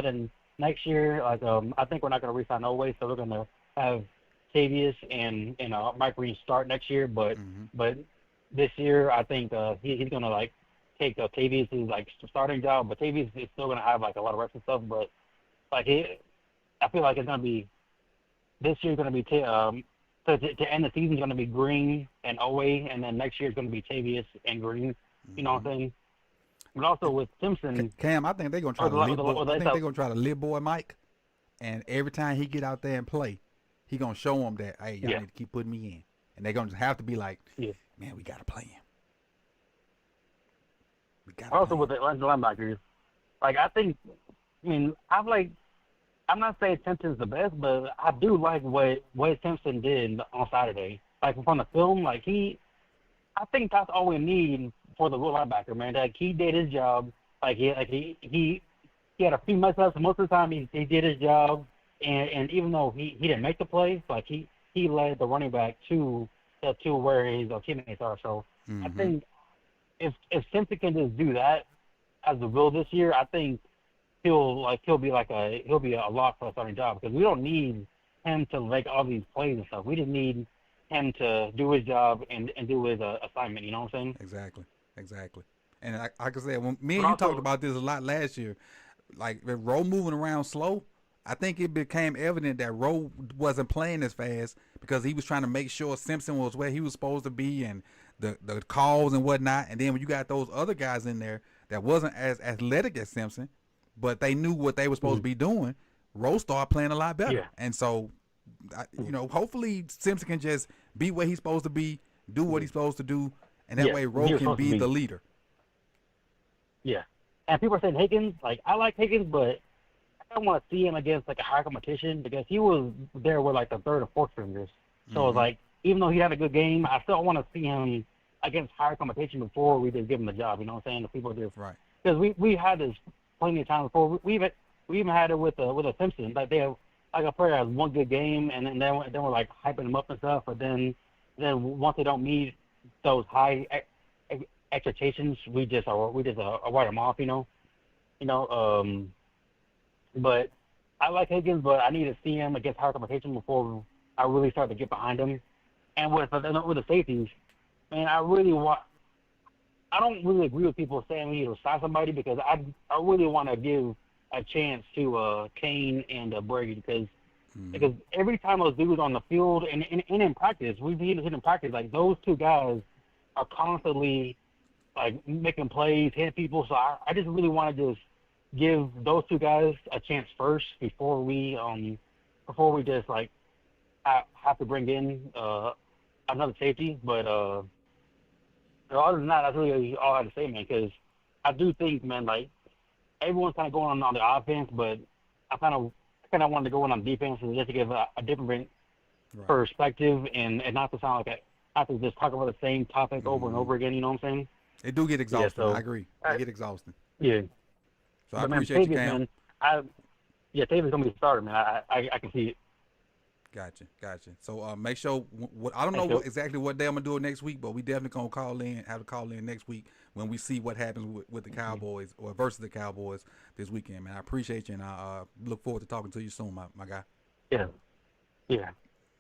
I: then next year, like I think we're not going to re-sign Owe, so we're going to have Tavius and Mike Green start next year. But this year, I think he's gonna like take Tavius' like starting job, but Tavius is still gonna have like a lot of reps and stuff. But like I feel like it's gonna be this year's gonna be to end the season is gonna be Green and Owe, and then next year is gonna be Tavius and Green. You know what I'm saying? But also with Simpson,
B: Cam, I think they're gonna try to lip boy Mike, and every time he get out there and play, he gonna show him that, hey, y'all need to keep putting me in, and they're gonna have to be like, man, we gotta play him.
I: Also with the linebackers, like I mean, I'm not saying Simpson's the best, but I do like what Simpson did on Saturday. Like from the film, like I think that's all we need for the linebacker, man. Like he did his job. Like he had a few mess ups. Most of the time he did his job, and even though he didn't make the play, like he led the running back to where his teammates are. So I think if Simpson can just do that as the will this year, I think he'll be a lock for a starting job, because we don't need him to make all these plays and stuff. We just need him to do his job and do his assignment. You know what I'm saying?
B: Exactly. And like I said, when me and you talked about this a lot last year, like with Rowe moving around slow, I think it became evident that Rowe wasn't playing as fast because he was trying to make sure Simpson was where he was supposed to be, and the calls and whatnot. And then when you got those other guys in there that wasn't as athletic as Simpson, but they knew what they were supposed to be doing, Rowe started playing a lot better.
I: Yeah.
B: And so, hopefully Simpson can just be where he's supposed to be, do what he's supposed to do, and that way Rowe can be the leader.
I: Yeah. And people are saying Higgins, like, I like Higgins, but I don't want to see him against, like, a higher competition, because he was there with, like, the third or fourth stringers. So, like, even though he had a good game, I still want to see him against higher competition before we just give him the job. You know what I'm saying? The people do.
B: Right.
I: Because we had this plenty of times before. We even had it with a Simpson. Like, they have, like, a player has one good game, and then we're like hyping him up and stuff. But then once they don't meet those high expectations, we just write them off. But I like Higgins, but I need to see him against higher competition before I really start to get behind him. And with the safeties, man, I don't really agree with people saying we need to sign somebody, because I really want to give a chance to Kane and Brady, because every time those dudes on the field and in practice, we've seen it in practice, like those two guys are constantly like making plays, hitting people. So I just really want to just give those two guys a chance first before we just like have to bring in another safety. But other than that, that's really all I have to say, man, because I do think, man, like, everyone's kind of going on the offense, but I kind of wanted to go in on defense just to give a different perspective and not to sound like not to just talk about the same topic over and over again. You know what I'm saying?
B: It do get exhausting.
I: Yeah, so,
B: I agree. It get exhausting.
I: Yeah.
B: So I appreciate you, Cam.
I: Tavius gonna be the starter, man. I can see it.
B: Gotcha. So make sure. I don't know exactly what day I'm gonna do it next week, but we definitely gonna have to call in next week when we see what happens with the Cowboys or versus the Cowboys this weekend, man. I appreciate you, and I look forward to talking to you soon, my guy.
I: Yeah.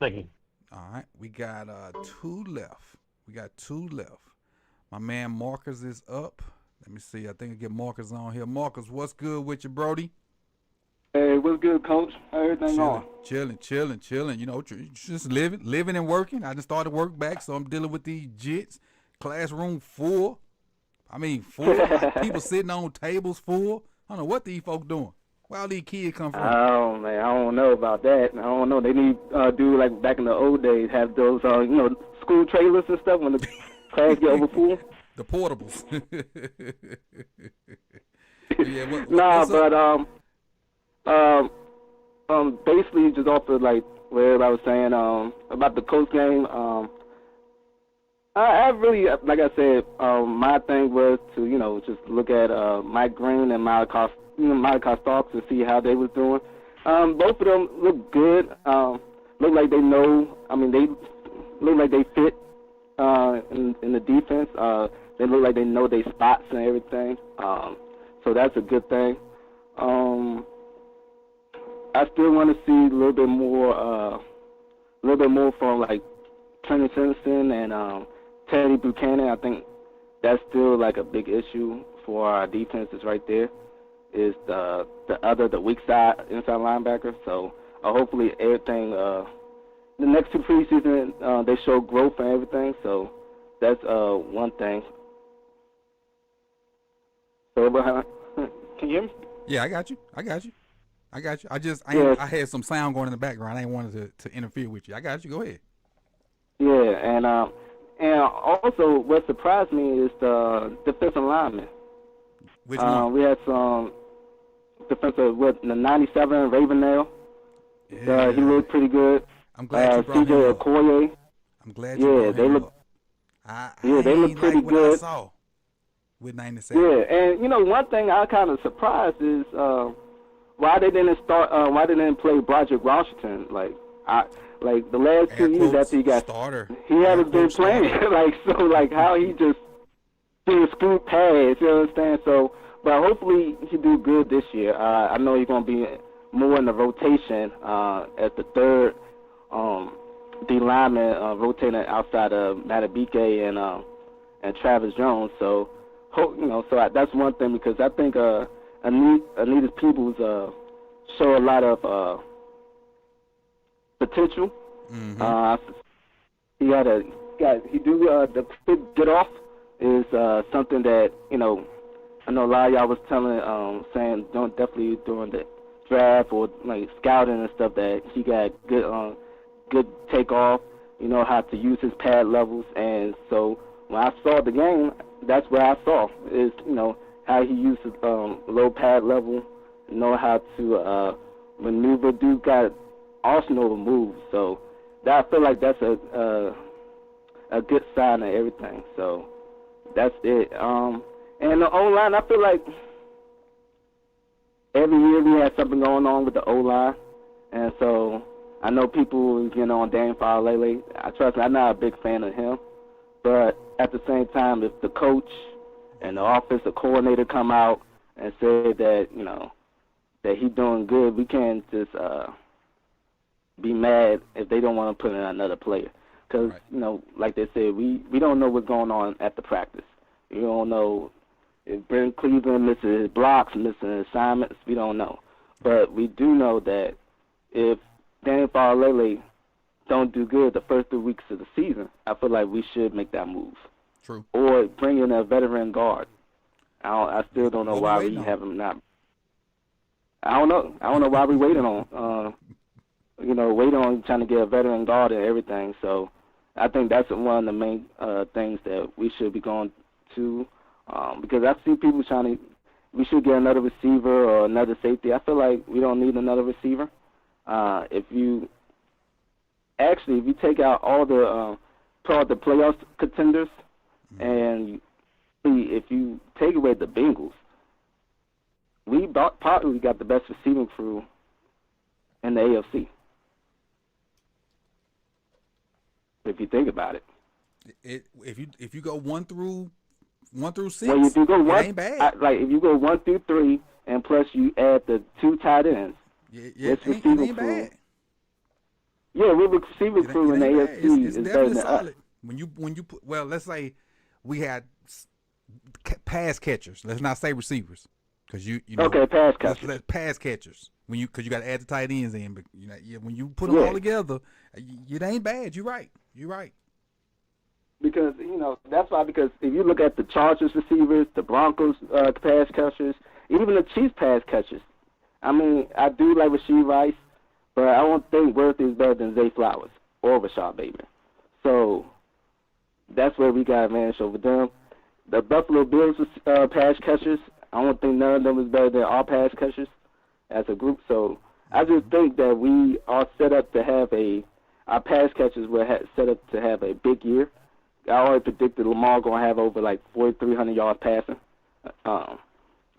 I: Thank you.
B: All right, we got two left. My man Marcus is up. Let me see. I think I get Marcus on here. Marcus, what's good with you, Brody?
J: Hey, what's good, Coach? How everything going?
B: Chilling. You know, just living and working. I just started work back, so I'm dealing with these jits. Classroom full. I mean, full. Like, people sitting on tables full. I don't know what these folks doing. Where all these kids come from?
J: Oh, man, I don't know about that. I don't know. They need do like back in the old days, have those, school trailers and stuff when the class get over full.
B: The portables.
J: Basically just off of like what everybody was saying about the Colts game. I really, like I said, my thing was to just look at Mike Green and Malachi Starks and see how they was doing. Both of them look good. Look like they know. I mean, they look like they fit in the defense. They look like they know their spots and everything. So that's a good thing. I still want to see a little bit more from like Trent Simpson and Teddy Buchanan. I think that's still like a big issue for our defenses right there. Is the weak side inside linebacker. So hopefully everything. The next two preseason they show growth and everything. So that's one thing. So can you hear me?
B: Yeah, I got you.
J: Yeah.
B: I had some sound going in the background. I ain't wanted to interfere with you. I got you. Go ahead.
J: Yeah, and also what surprised me is the defensive lineman.
B: Which one?
J: We had some defensive with the 97 Ravenel.
B: Yeah.
J: He looked pretty good.
B: I'm glad you brought
J: CJ
B: him up.
J: Okoye.
B: I'm glad you brought
J: they
B: him
J: look.
B: up. I
J: They look
B: ain't
J: pretty
B: like what I
J: good.
B: saw with 97.
J: Yeah, and one thing I kind of surprised is why they didn't play Broderick Washington like the last
B: Air
J: 2 years
B: quotes,
J: after he got
B: starter.
J: he hasn't been
B: quotes,
J: playing
B: starter.
J: how he just did a scoop pass, you understand? So, but hopefully he do good this year. I know he's gonna be more in the rotation as the third D lineman rotating outside of Matabike and Travis Jones. So, that's one thing because I think Anita Peebles show a lot of potential.
B: Mm-hmm.
J: He the quick get off is something that I know a lot of y'all was saying don't definitely during the draft or like scouting and stuff that he got good takeoff. How to use his pad levels, and so when I saw the game, that's what I saw is how he uses low pad level, know how to maneuver. Dude got arsenal of moves, so I feel like that's a good sign of everything. So that's it. And the O-line, I feel like every year we had something going on with the O-line, and so I know people on Dan Faalele. I'm not a big fan of him, but at the same time, if the coach and the offensive coordinator come out and say that that he's doing good, we can't just be mad if they don't want to put in another player. Because, like they said, we don't know what's going on at the practice. We don't know if Brent Cleveland missing his blocks, missing assignments. We don't know. But we do know that if Danny Faalele don't do good the first 3 weeks of the season, I feel like we should make that move.
B: True.
J: Or bring in a veteran guard. I still don't know why we
B: on?
J: haven't not. I don't know. I don't know why we waiting on. Waiting on trying to get a veteran guard and everything. So I think that's one of the main things that we should be going to. Because I see people we should get another receiver or another safety. I feel like we don't need another receiver. If you take out all the playoff contenders, and if you take away the Bengals, we probably got the best receiving crew in the AFC. If you think about it,
B: if you go 1 through 6,
J: well, if you go
B: it ain't bad.
J: if you go 1 through 3, and plus you add the 2 tight ends,
B: it ain't bad.
J: Yeah, we're receiving crew in the AFC
B: It's
J: is better
B: definitely
J: than us.
B: solid. When you put, well, let's say we had pass catchers. Let's not say receivers, because you know.
J: Okay, pass catchers.
B: Let's pass catchers. Because you got to add the tight ends in, but when you put them all together, it ain't bad. You're right.
J: Because that's why. Because if you look at the Chargers receivers, the Broncos pass catchers, even the Chiefs pass catchers. I mean, I do like Rashee Rice, but I don't think Worth is better than Zay Flowers or Rashad Bateman. So that's where we got advantage over them. The Buffalo Bills pass catchers, I don't think none of them is better than our pass catchers as a group. So I just think that we are set up to have our pass catchers were set up to have a big year. I already predicted Lamar going to have over like 4,300 yards passing. I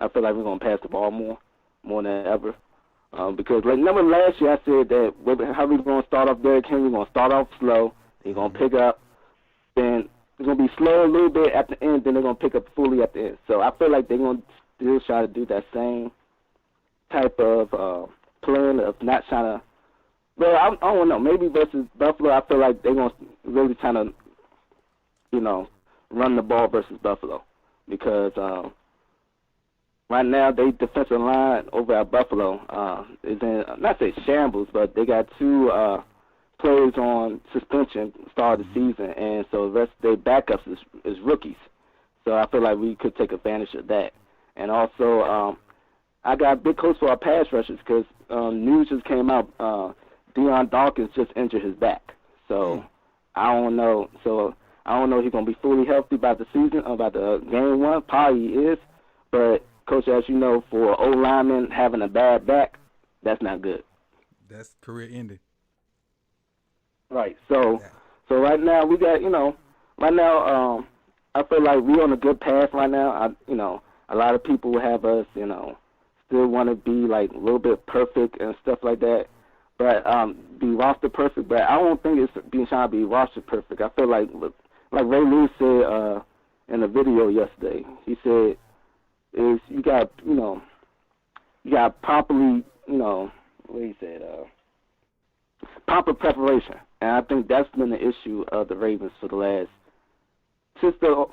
J: feel like we're going to pass the ball more than ever. Because remember last year I said that how we going to start off Derrick Henry, we're going to start off slow, he's going to pick up, then it's going to be slow a little bit at the end, then they're going to pick up fully at the end. So I feel like they're going to still try to do that same type of plan of not trying to, well, I don't know, maybe versus Buffalo, I feel like they're going to really trying to run the ball versus Buffalo, because right now they defensive line over at Buffalo is in, not say shambles, but they got 2 players on suspension start of the season, and so the rest of their backups is rookies. So I feel like we could take advantage of that. And also, I got big hopes for our pass rushers, because news just came out. Deion Dawkins just injured his back, so I don't know. So I don't know if he's gonna be fully healthy by the season, about the game 1. Probably he is, but Coach, as you know, for O lineman having a bad back, that's not good.
B: That's career ending.
J: Right. So right now we got, right now I feel like we're on a good path right now. A lot of people have us, still want to be like a little bit perfect and stuff like that, but be roster perfect. But I don't think it's being trying to be roster perfect. I feel like Ray Lewis said in a video yesterday. He said, "Is you got properly, what he said, proper preparation." And I think that's been the issue of the Ravens for the last, since the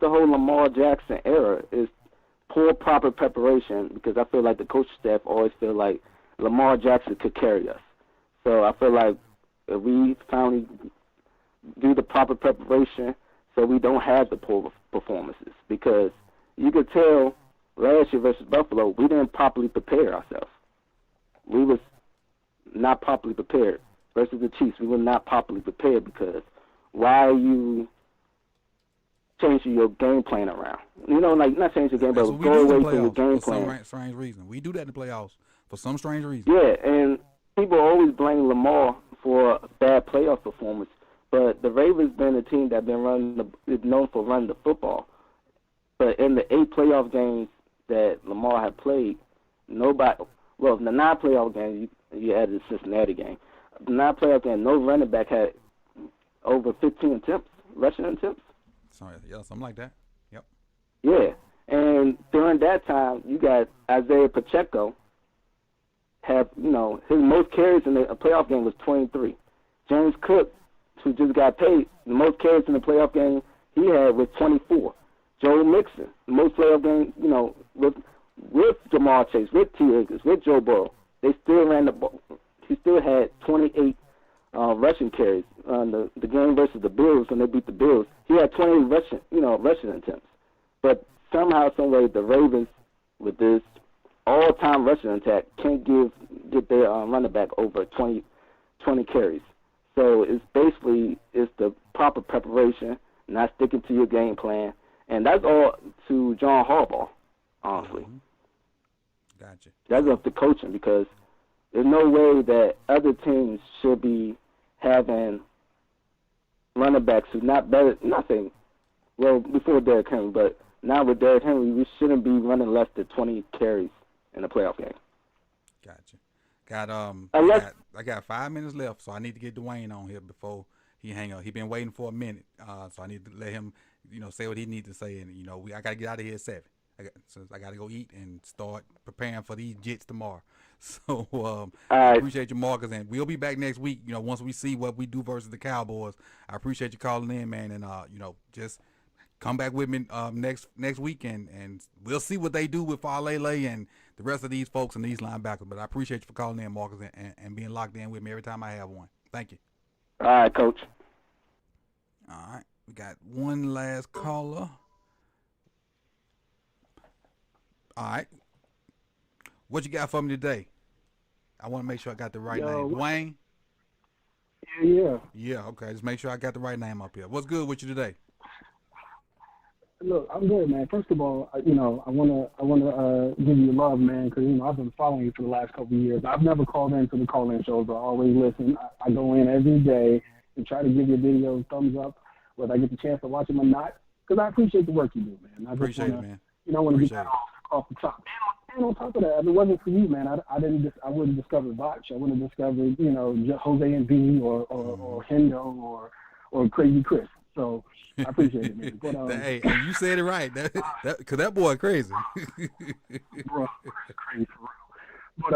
J: whole Lamar Jackson era, is poor proper preparation, because I feel like the coaching staff always feel like Lamar Jackson could carry us. So I feel like if we finally do the proper preparation so we don't have the poor performances, because you could tell last year versus Buffalo, we didn't properly prepare ourselves. We was not properly prepared. Versus the Chiefs, we were not properly prepared, because why are you changing your game plan around? Not changing your game, but go away from your game plan.
B: For some strange reason. We do that in the playoffs for some strange reason.
J: Yeah, and people always blame Lamar for bad playoff performance, but the Ravens been a team that is known for running the football. But in the 8 playoff games that Lamar had played, in the 9 playoff games, you added the Cincinnati game. The 9 playoff game, no running back had over 15 attempts, rushing attempts.
B: Sorry, yeah, something like that. Yep.
J: Yeah, and during that time, you got Isaiah Pacheco have, his most carries in a playoff game was 23. James Cook, who just got paid, the most carries in the playoff game he had was 24. Joe Mixon, the most playoff game, with Jamar Chase, with T. Higgins, with Joe Burrow, they still ran the ball. He still had 28 rushing carries on the game versus the Bills when they beat the Bills. He had 28 rushing attempts. But somehow, someway, the Ravens, with this all-time rushing attack, can't get their running back over 20 carries. So it's the proper preparation, not sticking to your game plan, and that's all to John Harbaugh, honestly.
B: Mm-hmm. Gotcha.
J: That's up to coaching, because there's no way that other teams should be having running backs who not better. Not saying, before Derrick Henry, but now with Derrick Henry, we shouldn't be running less than 20 carries in a playoff game.
B: Gotcha. I got 5 minutes left, so I need to get Dwayne on here before he hang up. He been waiting for a minute, so I need to let him, say what he needs to say, and I got to get out of here at 7. I got to go eat and start preparing for these Jets tomorrow. So I appreciate you, Marcus, and we'll be back next week. Once we see what we do versus the Cowboys. I appreciate you calling in, man, and just come back with me next week, and we'll see what they do with Falele and the rest of these folks and these linebackers. But I appreciate you for calling in, Marcus, and being locked in with me every time I have one. Thank you.
J: All right, Coach.
B: All right, we got one last caller. All right, what you got for me today? I want to make sure I got the right name. Dwayne?
K: Yeah.
B: Okay. Just make sure I got the right name up here. What's good with you today?
K: Look, I'm good, man. First of all, I wanna give you love, man, because I've been following you for the last couple of years. I've never called into the call-in shows, but I always listen. I go in every day and try to give your videos thumbs up, whether I get the chance to watch them or not, because I appreciate the work you do, man. I
B: appreciate it, man.
K: Want to get that off the top. And on top of that, if it wasn't for you, man, I wouldn't have discovered Botch. I wouldn't have discovered, Jose and V or Hendo or Crazy Chris. So I appreciate it, man. But,
B: hey, you said it right. Because that boy crazy.
K: Bro, crazy for real. But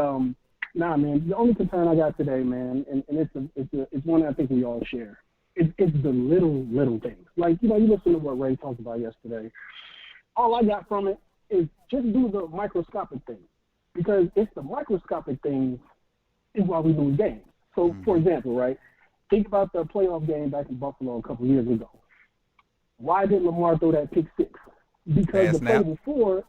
K: nah, man. The only concern I got today, man, and it's one I think we all share, It's the little things. Like, you listen to what Ray talked about yesterday. All I got from it is just do the microscopic things, because it's the microscopic things is why we lose games. So, for example, right, think about the playoff game back in Buffalo a couple of years ago. Why did Lamar throw that pick six? Because the play before,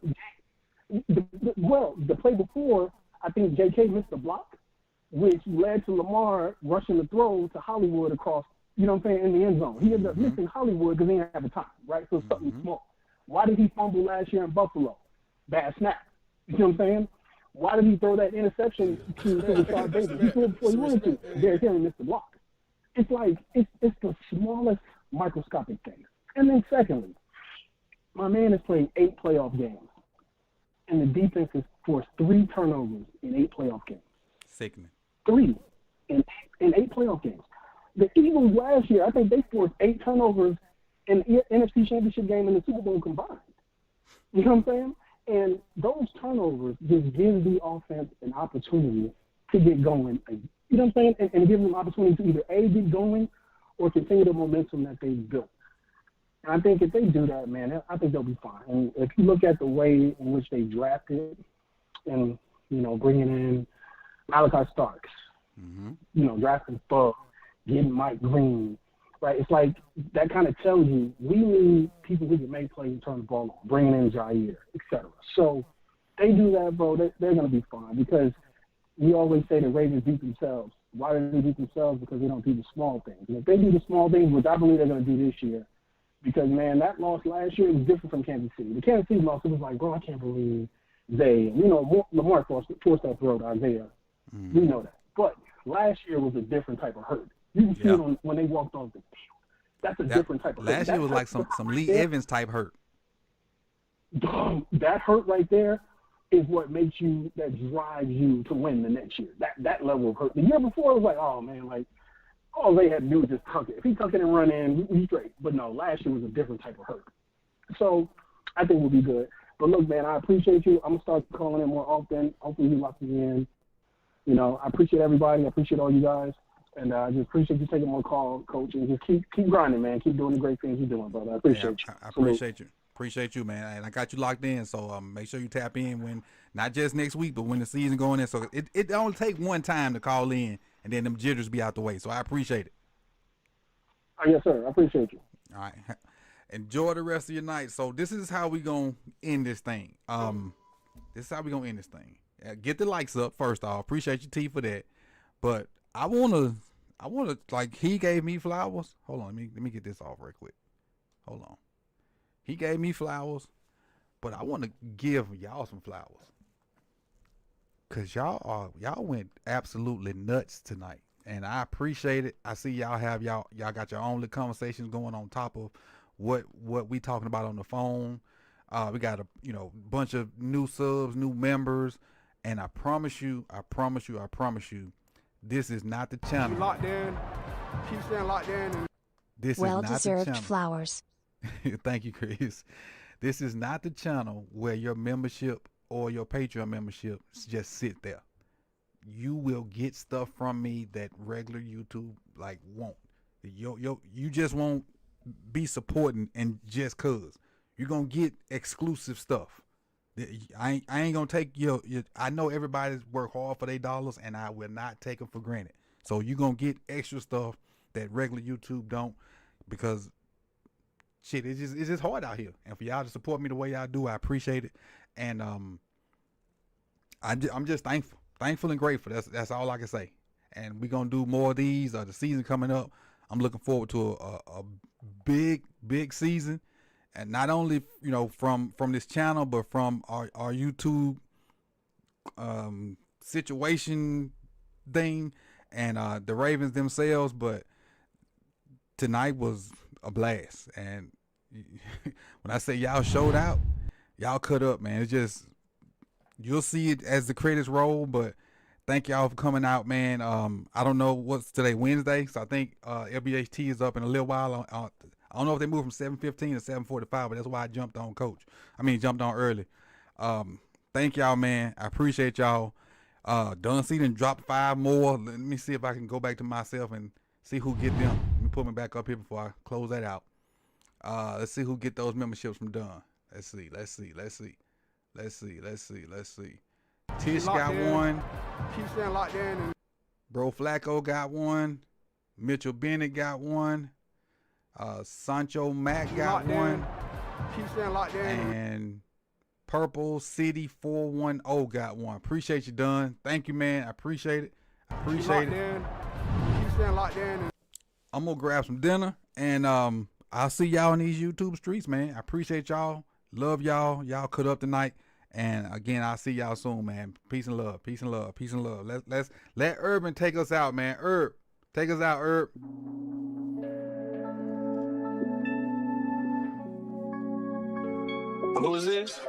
K: the play before, I think J.K. missed a block, which led to Lamar rushing the throw to Hollywood across, in the end zone. He ended up missing Hollywood because he didn't have the time, right? So something small. Why did he fumble last year in Buffalo? Bad snap. You know what I'm saying? Why did he throw that interception to Rashard Bateman? He threw it before he wanted to. Derrick Henry missed the block. It's like, it's the smallest microscopic things. And then secondly, my man has played 8 playoff games, and the defense has forced 3 turnovers in 8 playoff games.
B: Sickening.
K: 3 in 8 playoff games. The Eagles last year, I think they forced 8 turnovers in the NFC Championship game and the Super Bowl combined. You know what I'm saying? And those turnovers just give the offense an opportunity to get going. You know what I'm saying? And give them an opportunity to either A, get going, or continue the momentum that they've built. And I think if they do that, man, I think they'll be fine. And if you look at the way in which they drafted and, bringing in Malachi Starks, drafting Bug, getting Mike Green, right? It's like that kind of tells you we need people who can make plays and turn the ball on, bringing in Jair, et cetera. So they do that, bro, they're going to be fine, because we always say the Ravens beat themselves. Why do they beat themselves? Because they don't do the small things. And if they do the small things, which I believe they're going to do this year, because, man, that loss last year was different from Kansas City. The Kansas City loss, it was like, bro, I can't believe Lamar forced that throw to Isaiah. We know that. But last year was a different type of hurt. You can see it when they walked off the field. That's a different type of hurt.
B: Last year was like some Lee Evans type hurt.
K: That hurt right there is what that drives you to win the next year. That level of hurt. The year before, it was like, oh, man, like, all they had to do was just tuck it. If he tuck it and run in, we straight. But no, last year was a different type of hurt. So I think we'll be good. But look, man, I appreciate you. I'm going to start calling in more often. Hopefully you lock me in. I appreciate everybody. I appreciate all you guys. And I just appreciate you taking more call, Coach. And just keep grinding, man. Keep doing the great things you're doing, brother. I appreciate you.
B: I appreciate you. Appreciate you, man. And I got you locked in. So make sure you tap in when, not just next week, but when the season going in. So it only take one time to call in, and then them jitters be out the way. So I appreciate it.
K: Yes, sir. I appreciate you.
B: All right. Enjoy the rest of your night. So this is how we going to end this thing. Get the likes up first off. Appreciate you, T, for that. But I wanna like, he gave me flowers. Hold on, let me get this off real quick. Hold on. He gave me flowers, but I want to give y'all some flowers. Cause y'all went absolutely nuts tonight, and I appreciate it. I see y'all got your own little conversations going on top of what we talking about on the phone. We got a bunch of new subs, new members, and I promise you, this is not the channel.
C: Locked in. Keep staying locked in.
B: This is not the channel.
H: Well-deserved flowers.
B: Thank you, Chris. This is not the channel where your membership or your Patreon membership just sit there. You will get stuff from me that regular YouTube won't. You just won't be supporting and just cause. You're gonna get exclusive stuff. I ain't gonna take your I know everybody's work hard for their dollars, and I will not take them for granted. So you're gonna get extra stuff that regular YouTube don't, because shit, it's just hard out here. And for y'all to support me the way y'all do, I appreciate it. And I'm just thankful and grateful. That's all I can say. And we're gonna do more of these. The season coming up, I'm looking forward to a big season. And not only, from this channel, but from our YouTube situation thing and the Ravens themselves. But tonight was a blast. And when I say y'all showed out, y'all cut up, man. It's just, you'll see it as the credits roll. But thank y'all for coming out, man. I don't know what's today, Wednesday. So I think LBHT is up in a little while. I don't know if they moved from 7:15 to 7:45, but that's why I jumped on early. Thank y'all, man. I appreciate y'all. Dunn Seaton dropped 5 more. Let me see if I can go back to myself and see who get them. Let me put me back up here before I close that out. Let's see who get those memberships from Dunn. Let's see. Tish got one.
C: Keep staying locked in. And
B: Bro Flacco got one. Mitchell Bennett got one. Sancho Mack got one.
C: keep staying locked in.
B: And Purple City 410 got one. Appreciate you, Dunn. Thank you, man. I appreciate it.
C: Keep staying locked in. And
B: I'm gonna grab some dinner, and I'll see y'all in these YouTube streets, man. I appreciate y'all. Love y'all. Y'all cut up tonight. And again, I'll see y'all soon, man. Peace and love. Peace and love. Peace and love. Let Urban take us out, man. Herb, take us out, Herb.
L: Who is this?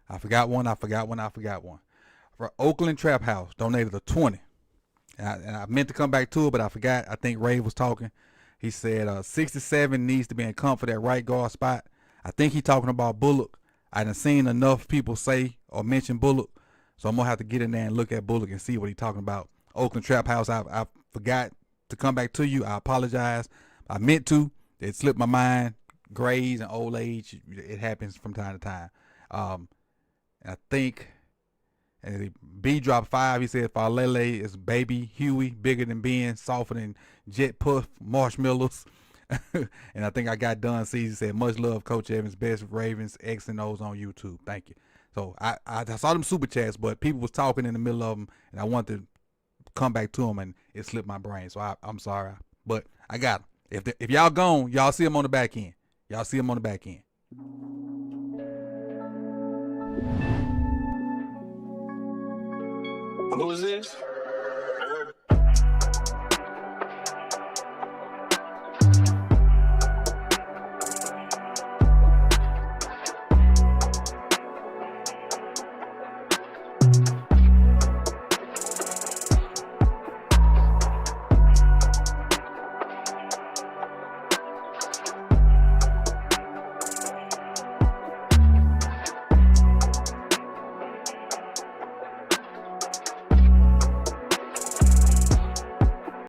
B: I forgot one. For Oakland Trap House, donated a 20. And I meant to come back to it, but I forgot. I think Ray was talking. He said 67 needs to be in comfort at right guard spot. I think he talking about Bullock. I done seen enough people say or mention Bullock, so I'm going to have to get in there and look at Bullock and see what he talking about. Oakland Trap House, I forgot to come back to you. I apologize. I meant to. It slipped my mind. Grades and old age, it happens from time to time. And I think B dropped 5. He said Falele is baby Huey, bigger than Ben, softer than Jet Puff marshmallows. And I think I got done. He said much love, Coach Evans, best Ravens X and O's on YouTube. Thank you. So I saw them super chats, but people was talking in the middle of them, and I wanted to come back to them, and it slipped my brain. So I'm sorry, but I got them. If y'all gone, y'all see them on the back end. Y'all see them on the back end.
L: Who is this?